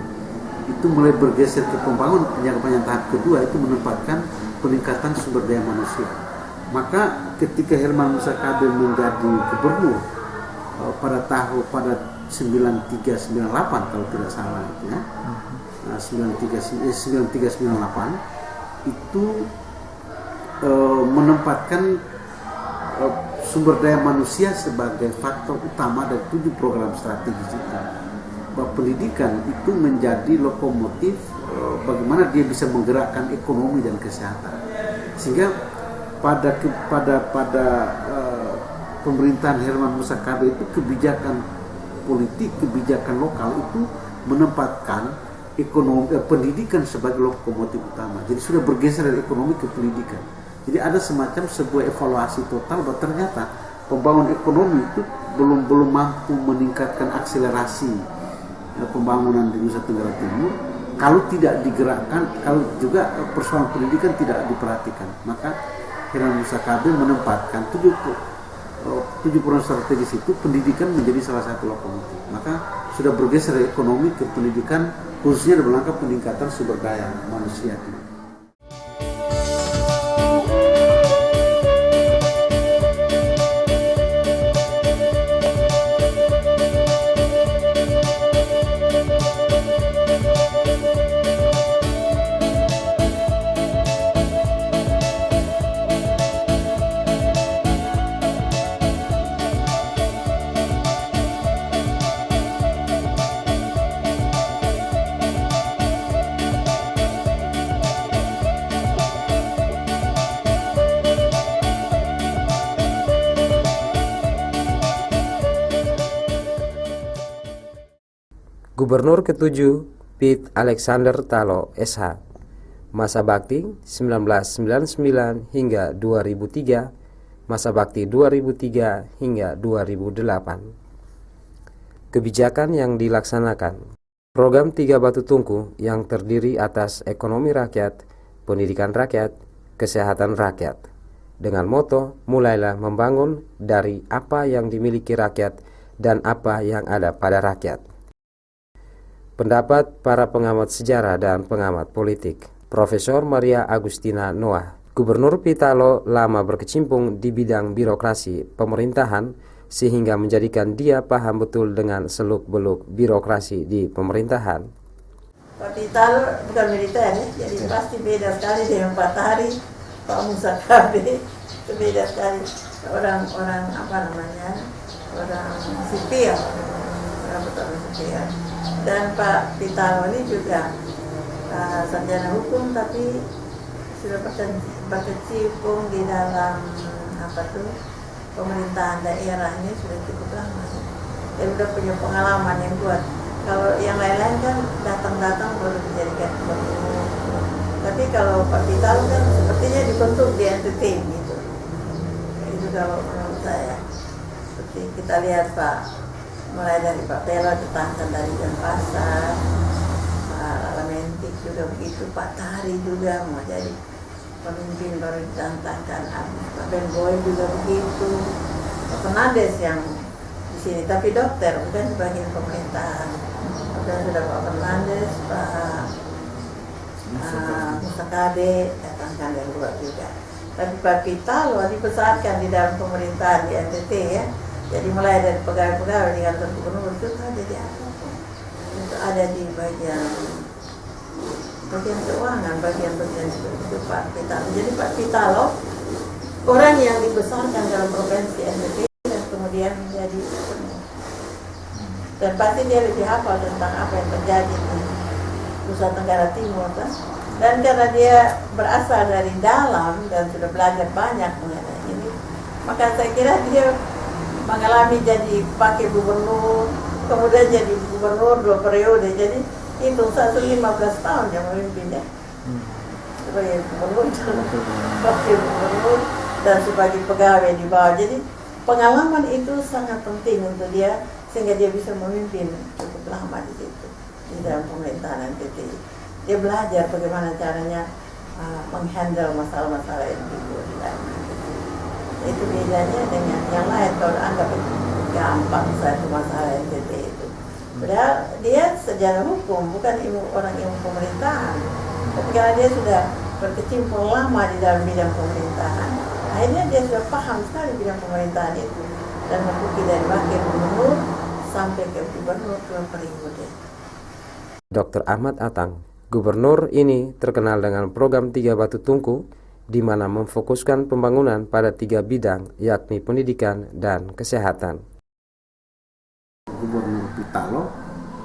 itu mulai bergeser ke pembangunan jangka panjang tahap kedua, itu menempatkan peningkatan sumber daya manusia. Maka ketika Herman Musa KB menjadi gubernur pada 93-98 kalau tidak salah itu ya, 93-98 itu menempatkan sumber daya manusia sebagai faktor utama dari 7 program strategis itu. Bahwa pendidikan itu menjadi lokomotif bagaimana dia bisa menggerakkan ekonomi dan kesehatan. Sehingga pada pemerintahan Herman Musa KB itu kebijakan politik, kebijakan lokal itu menempatkan ekonomi, pendidikan sebagai lokomotif utama. Jadi sudah bergeser dari ekonomi ke pendidikan. Jadi ada semacam sebuah evaluasi total bahwa ternyata pembangunan ekonomi itu belum mampu meningkatkan akselerasi pembangunan di Nusa Tenggara Timur kalau tidak digerakkan, kalau juga persoalan pendidikan tidak diperhatikan. Maka Herman Musa KB menempatkan 7 program strategis itu pendidikan menjadi salah satu lokomotif. Maka sudah bergeser dari ekonomi ke pendidikan, khususnya dalam rangka peningkatan sumber daya manusia.
Gubernur ke-7 Piet Alexander Talo SH. Masa bakti 1999 hingga 2003, masa bakti 2003 hingga 2008. Kebijakan yang dilaksanakan Program Tiga Batu Tungku yang terdiri atas ekonomi rakyat, pendidikan rakyat, kesehatan rakyat. Dengan moto, mulailah membangun dari apa yang dimiliki rakyat dan apa yang ada pada rakyat. Pendapat para pengamat sejarah dan pengamat politik. Profesor Maria Agustina Noah, Gubernur Pitalo lama berkecimpung di bidang birokrasi pemerintahan sehingga menjadikan dia paham betul dengan seluk-beluk birokrasi di pemerintahan.
Pak Pitalo bukan militer ya, jadi pasti beda sekali dengan Pak Tari, Pak Musa Kabe, itu beda sekali. Orang-orang orang sipil, orang sipil. Dan Pak Pitalo ini juga sarjana hukum, tapi sudah berkecimpung di dalam pemerintahan daerah ini sudah cukup lama. Dia sudah punya pengalaman yang kuat. Kalau yang lain-lain kan datang-datang baru dijadikan gubernur. Tapi kalau Pak Pitalo kan sepertinya dibentuk di NTT gitu. Itu kalau menurut saya. Seperti kita lihat mulai dari Pak Pelo ditantang dari Denpasar, Pak Lamentik juga begitu, Pak Tari juga mau jadi pemimpin baru ditantangkan, Pak Ben Boy juga begitu, Pak Fernandes yang di sini, tapi dokter bukan sebagian pemerintahan. Dan sudah Pak Fernandes, Pak Musa Kade datangkan dari luar juga. Tapi Pak Pitalo dibesarkan di dalam pemerintahan di NTT ya. Jadi mulai dari pegawai-pegawai di kantor gubernur itu jadi apa? Itu ada di bagian keuangan, bagian itu Pak Pitalo. Jadi Pak Pitalo orang yang dibesarkan dalam provinsi NTT dan kemudian menjadi gubernur. Dan pasti dia lebih hafal tentang apa yang terjadi di Nusa Tenggara Timur kan? Dan karena dia berasal dari dalam dan sudah belajar banyak mengenai ini, maka saya kira dia mengalami jadi pakai gubernur, kemudian jadi gubernur 2 periode, jadi itu 15 tahun yang memimpinnya sebagai gubernur dan wakil gubernur dan sebagai pegawai di bawah. Jadi pengalaman itu sangat penting untuk dia sehingga dia bisa memimpin cukup lama di situ di dalam pemerintahan NTT. Dia belajar bagaimana caranya menghandle masalah-masalah yang timbul di dalam NTT. Itu bedanya dengan yang lain kalau anggap gampang satu masalah NTT itu. Padahal dia sejarah hukum, bukan orang ilmu pemerintahan. Tapi karena dia sudah berkecimpung lama di dalam bidang pemerintahan, akhirnya dia sudah paham sekali bidang pemerintahan itu dan menduduki dari wakil gubernur sampai ke gubernur 2 periode.
Dr. Ahmad Atang, gubernur ini terkenal dengan program Tiga Batu Tungku, di mana memfokuskan pembangunan pada 3 bidang, yakni pendidikan dan kesehatan.
Gubernur Pitalo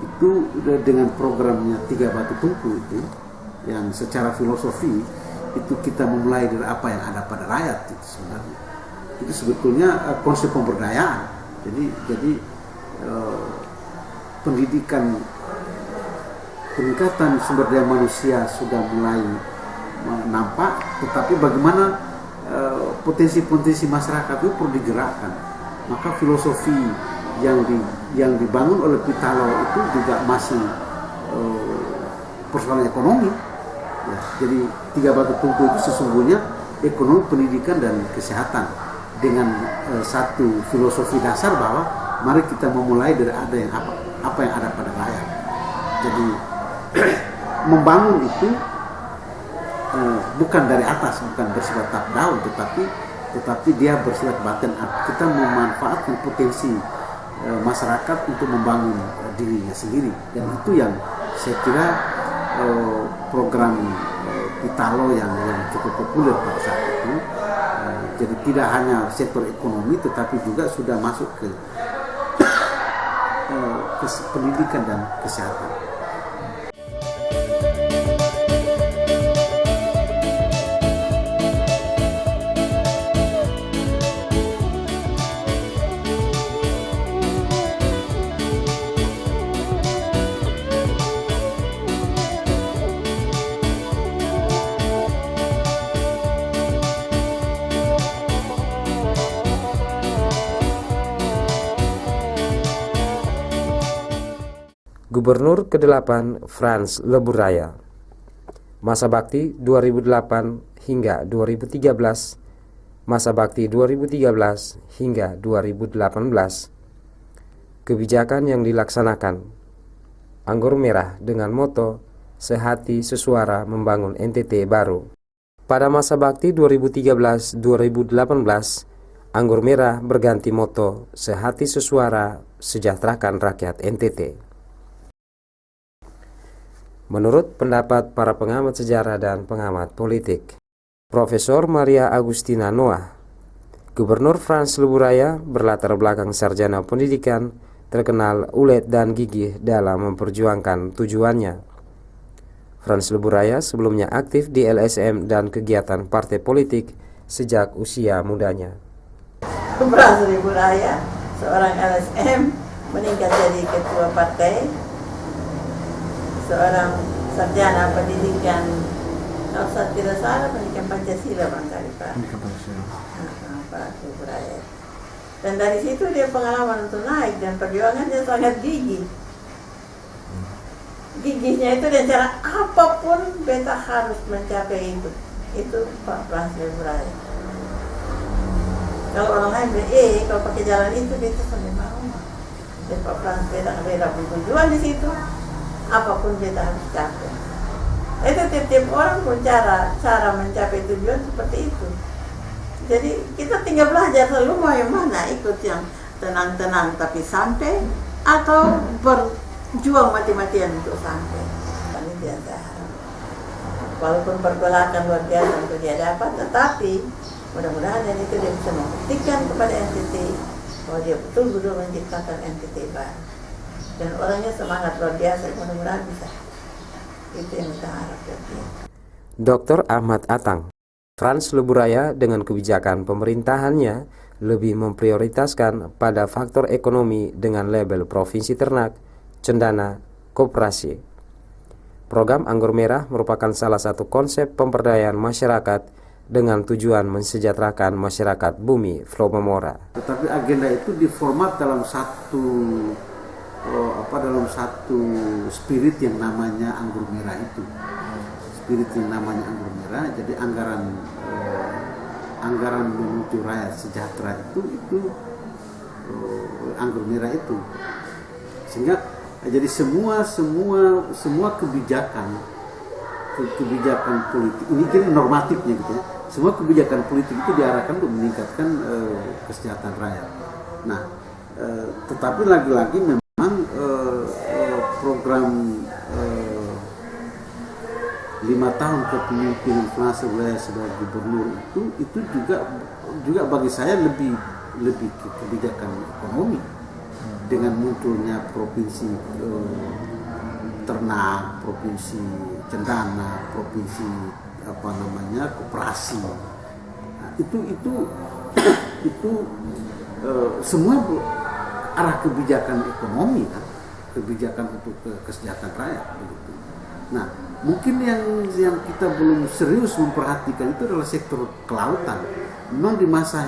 itu dengan programnya Tiga Batu Tungku itu, yang secara filosofi itu kita memulai dari apa yang ada pada rakyat itu sebenarnya. Itu sebetulnya konsep pemberdayaan. Jadi pendidikan, peningkatan sumber daya manusia sudah mulai nampak, tetapi bagaimana potensi-potensi masyarakat itu perlu digerakkan. Maka filosofi yang dibangun oleh Pitalo itu juga masih persoalan ekonomi. Ya, jadi Tiga Batu Tungku itu sesungguhnya ekonomi, pendidikan, dan kesehatan dengan satu filosofi dasar bahwa mari kita memulai dari ada yang apa yang ada pada rakyat. Jadi membangun itu bukan dari atas, bukan bersifat top down, tetapi dia bersifat bottom up. Kita memanfaatkan potensi masyarakat untuk membangun dirinya sendiri, dan itu yang saya kira program Pitalo yang cukup populer pada saat itu. Jadi tidak hanya sektor ekonomi, tetapi juga sudah masuk ke pendidikan dan kesehatan.
Gubernur ke-8 Frans Leburaya. Masa bakti 2008 hingga 2013, masa bakti 2013 hingga 2018. Kebijakan yang dilaksanakan. Anggur Merah dengan moto Sehati Sesuara Membangun NTT Baru. Pada masa bakti 2013-2018, Anggur Merah berganti moto Sehati Sesuara Sejahterakan Rakyat NTT. Menurut pendapat para pengamat sejarah dan pengamat politik, Profesor Maria Agustina Noah, Gubernur Frans Leburaya berlatar belakang sarjana pendidikan, terkenal ulet dan gigih dalam memperjuangkan tujuannya. Frans Leburaya sebelumnya aktif di LSM dan kegiatan partai politik sejak usia mudanya.
Frans Leburaya, seorang LSM, meningkat jadi ketua partai, seorang sarjana pendidikan, kalau saya tidak salah pendidikan Pancasila barangkali Pak. Pak Leburaya. Dan dari situ dia pengalaman untuk naik dan perjuangannya sangat gigih. Gigihnya itu dan cara apapun beta harus mencapai itu. Itu Pak Frans Leburaya. Kalau orang lain bilang, kalau pakai jalan itu beta sampai mau. Dan Pak Frans beta bertujuan di situ. Apapun kita harus capai. Itu tiap-tiap orang pun cara mencapai tujuan seperti itu. Jadi kita tinggal belajar selalu mau yang mana, ikut yang tenang-tenang tapi santai, atau berjuang mati-matian untuk sampai. Ini biasa. Walaupun pergolakan luar biasa untuk dia dapat, tetapi mudah-mudahan dan itu dia bisa membuktikan kepada NTT bahwa dia betul-betul menciptakan NTT baru. Dan orangnya semangat luar biasa, mudah-mudahan bisa. Itu yang kita harapkan.
Dr. Ahmad Atang. Frans Leburaya dengan kebijakan pemerintahannya lebih memprioritaskan pada faktor ekonomi dengan label Provinsi Ternak, Cendana, Koperasi. Program Anggur Merah merupakan salah satu konsep pemberdayaan masyarakat dengan tujuan mensejahterakan masyarakat bumi Flomemora.
Tetapi agenda itu diformat dalam satu spirit yang namanya Anggur Merah itu. Spirit yang namanya Anggur Merah, jadi anggaran menuju rakyat sejahtera itu Anggur Merah itu. Sehingga jadi semua kebijakan politik ini kan normatifnya gitu ya. Semua kebijakan politik itu diarahkan untuk meningkatkan kesejahteraan rakyat. Nah, tetapi lagi-lagi memang program 5 tahun kepemimpinan Frans Leburaya sebagai gubernur itu juga bagi saya lebih ke kebijakan ekonomi dengan munculnya provinsi Ternak, provinsi Cendana, provinsi Koperasi. Nah, itu semua arah kebijakan ekonomi kan, kebijakan untuk kesejahteraan rakyat begitu. Nah, mungkin yang kita belum serius memperhatikan itu adalah sektor kelautan. Memang di masa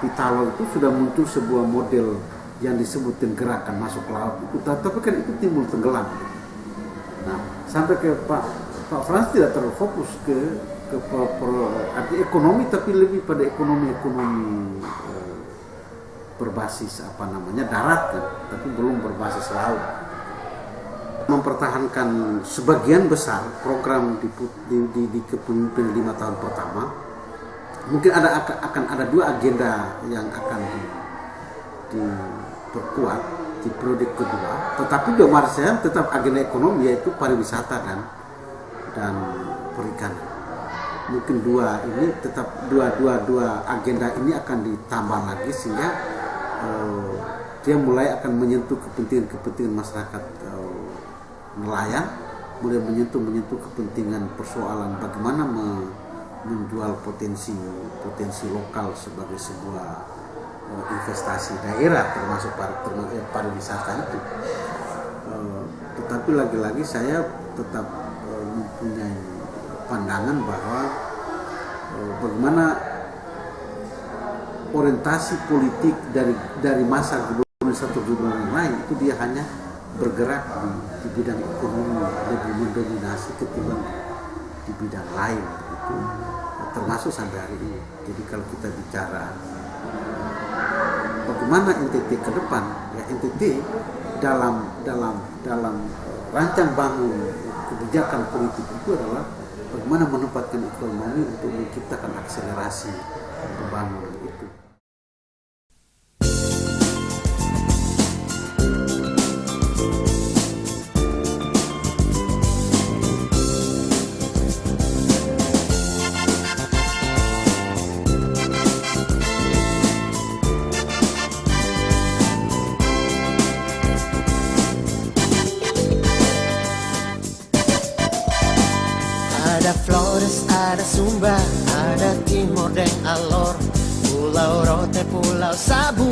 Pitalo itu sudah muncul sebuah model yang disebutkan gerakan masuk laut itu, tapi kan itu timbul tenggelam. Nah, sampai ke Pak Frans tidak terlalu fokus ke arti ekonomi, tapi lebih pada ekonomi berbasis darat kan, tapi belum berbasis laut. Mempertahankan sebagian besar program di kepemimpinan 5 tahun pertama. Mungkin akan ada 2 agenda yang akan diperkuat di periode kedua, tetapi menurut saya tetap agenda ekonomi, yaitu pariwisata dan perikanan. Mungkin dua agenda ini akan ditambah lagi sehingga dia mulai akan menyentuh kepentingan masyarakat nelayan, mulai menyentuh kepentingan persoalan bagaimana menjual potensi lokal sebagai sebuah investasi daerah, termasuk pariwisata itu. Tetapi lagi-lagi saya tetap mempunyai pandangan bahwa bagaimana orientasi politik dari masa gubernur satu gubernur yang lain itu dia hanya bergerak di bidang ekonomi lebih mendominasi ketimbang di bidang lain itu, termasuk sampai hari ini. Jadi kalau kita bicara bagaimana NTT ke depan, ya NTT dalam rancang bangun kebijakan politik itu adalah bagaimana menempatkan ekonomi untuk menciptakan akselerasi pembangunan itu.
Ada Flores, ada Sumba, ada Timor dan Alor, Pulau Rote, Pulau Sabu,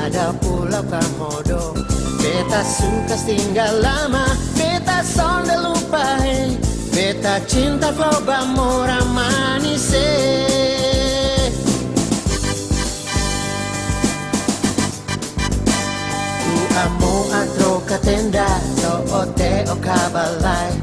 ada Pulau Komodo. Beta suka tinggal lama, beta sonde lupa hey, beta cinta floba mora manise. Tu amo atro katenda, no ote o kabalay.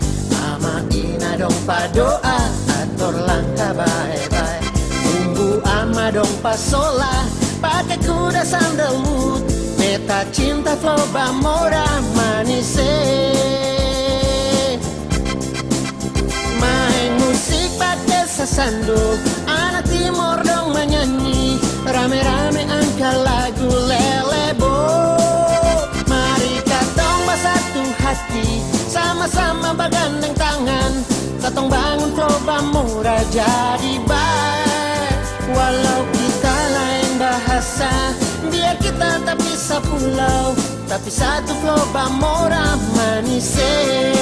Ina dong padoa ator langkah bye-bye. Bumbu ama dong pasola pakai kuda sandal mood. Beta cinta floba mora manise. Main musik pakai sasanduk, anak timur dong menyanyi. Rame-rame angkat lagu lelebo. Mari katong bersatu hati, sama-sama bergandeng tangan, katong bangun Floba Mora jadi baik. Walau kita lain bahasa, biar kita tak bisa pulau, tapi satu Floba Mora manise.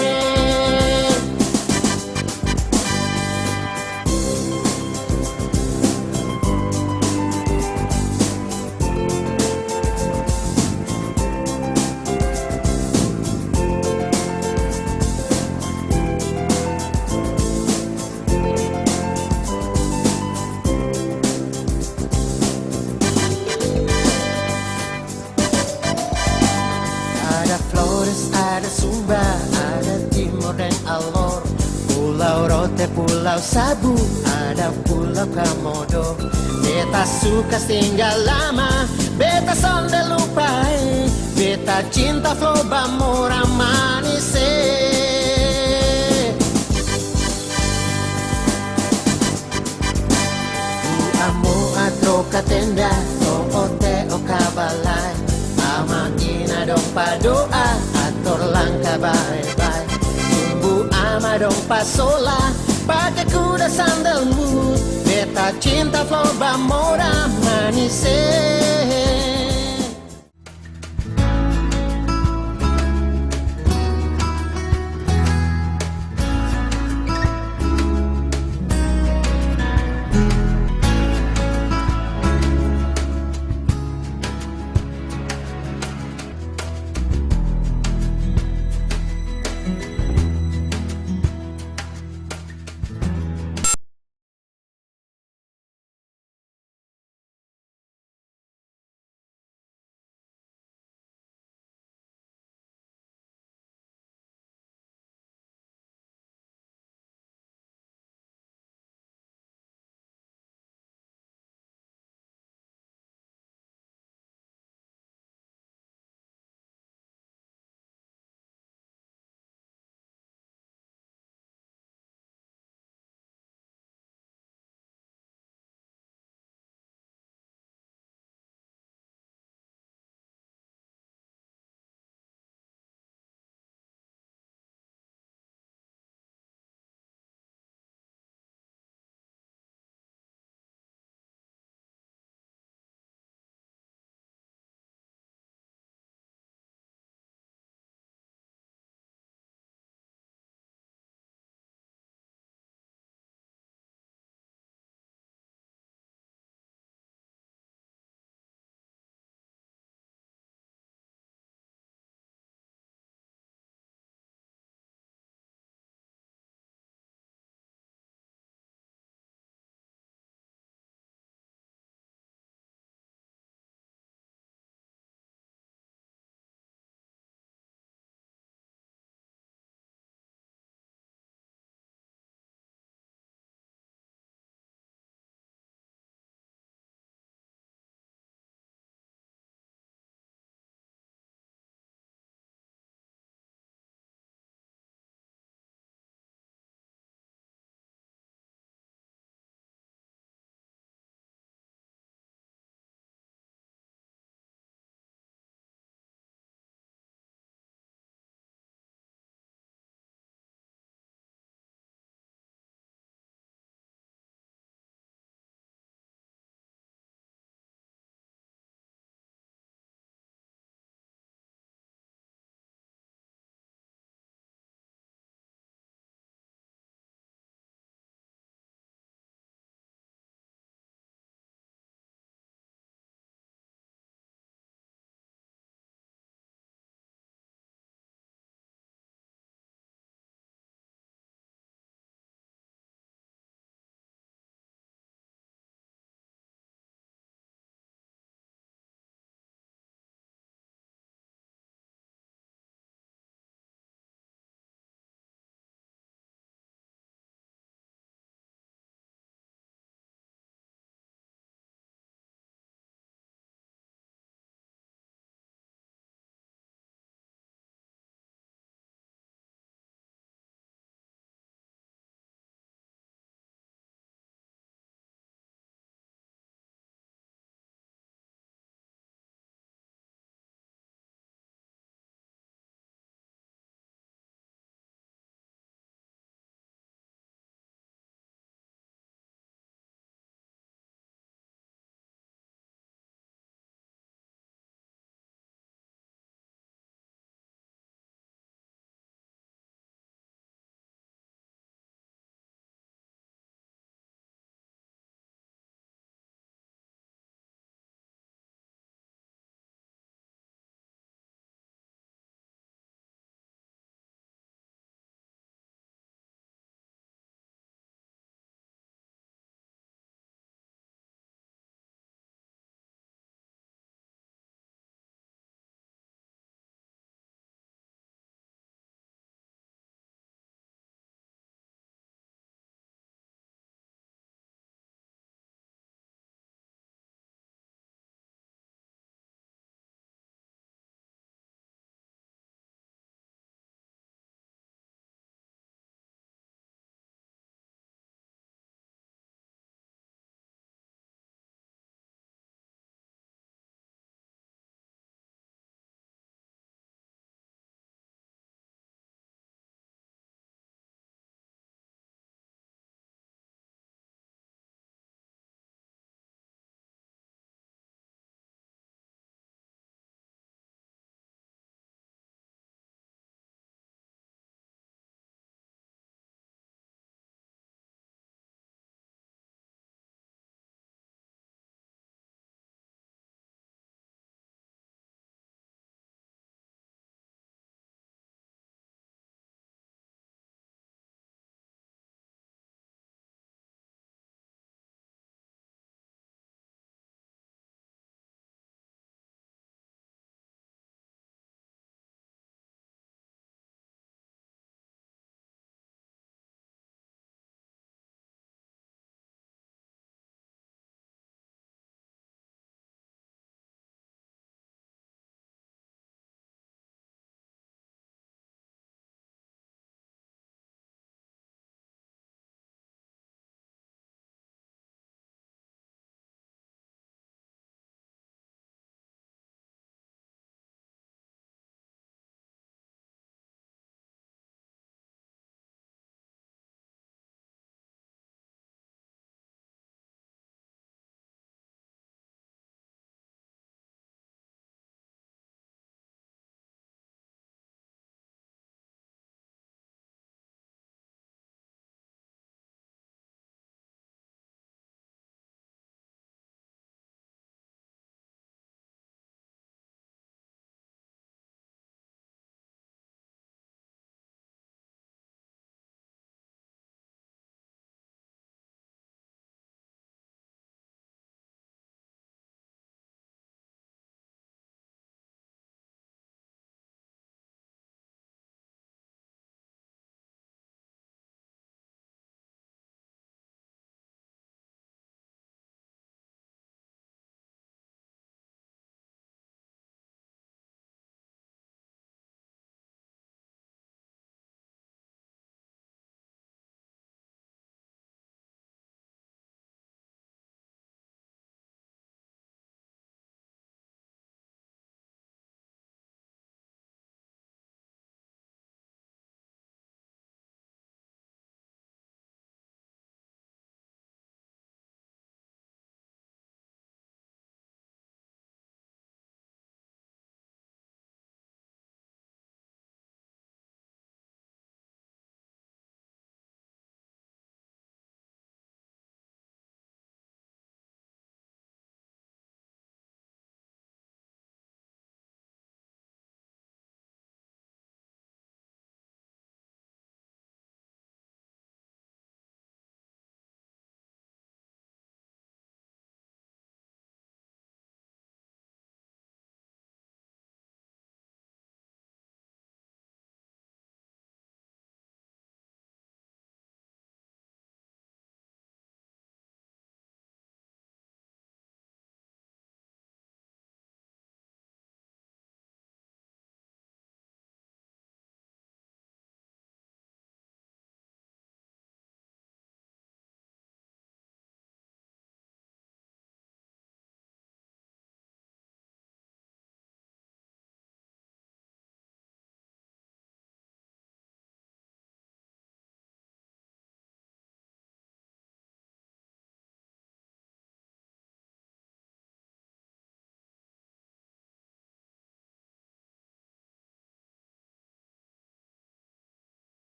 Ada Sumba, ada Timor dan Alor, Pulau Rote, Pulau Sabu, ada Pulau Komodo. Beta suka tinggal lama, beta sonde lupa, beta cinta Floba Mora manise. Tu amo atro katenda, no ote o kabalay. Ama ina dong padoa ator langkah bye-bye. Bumbu ama dong pasola pakai kuda sandal mood. Beta cinta Floba Mora manise.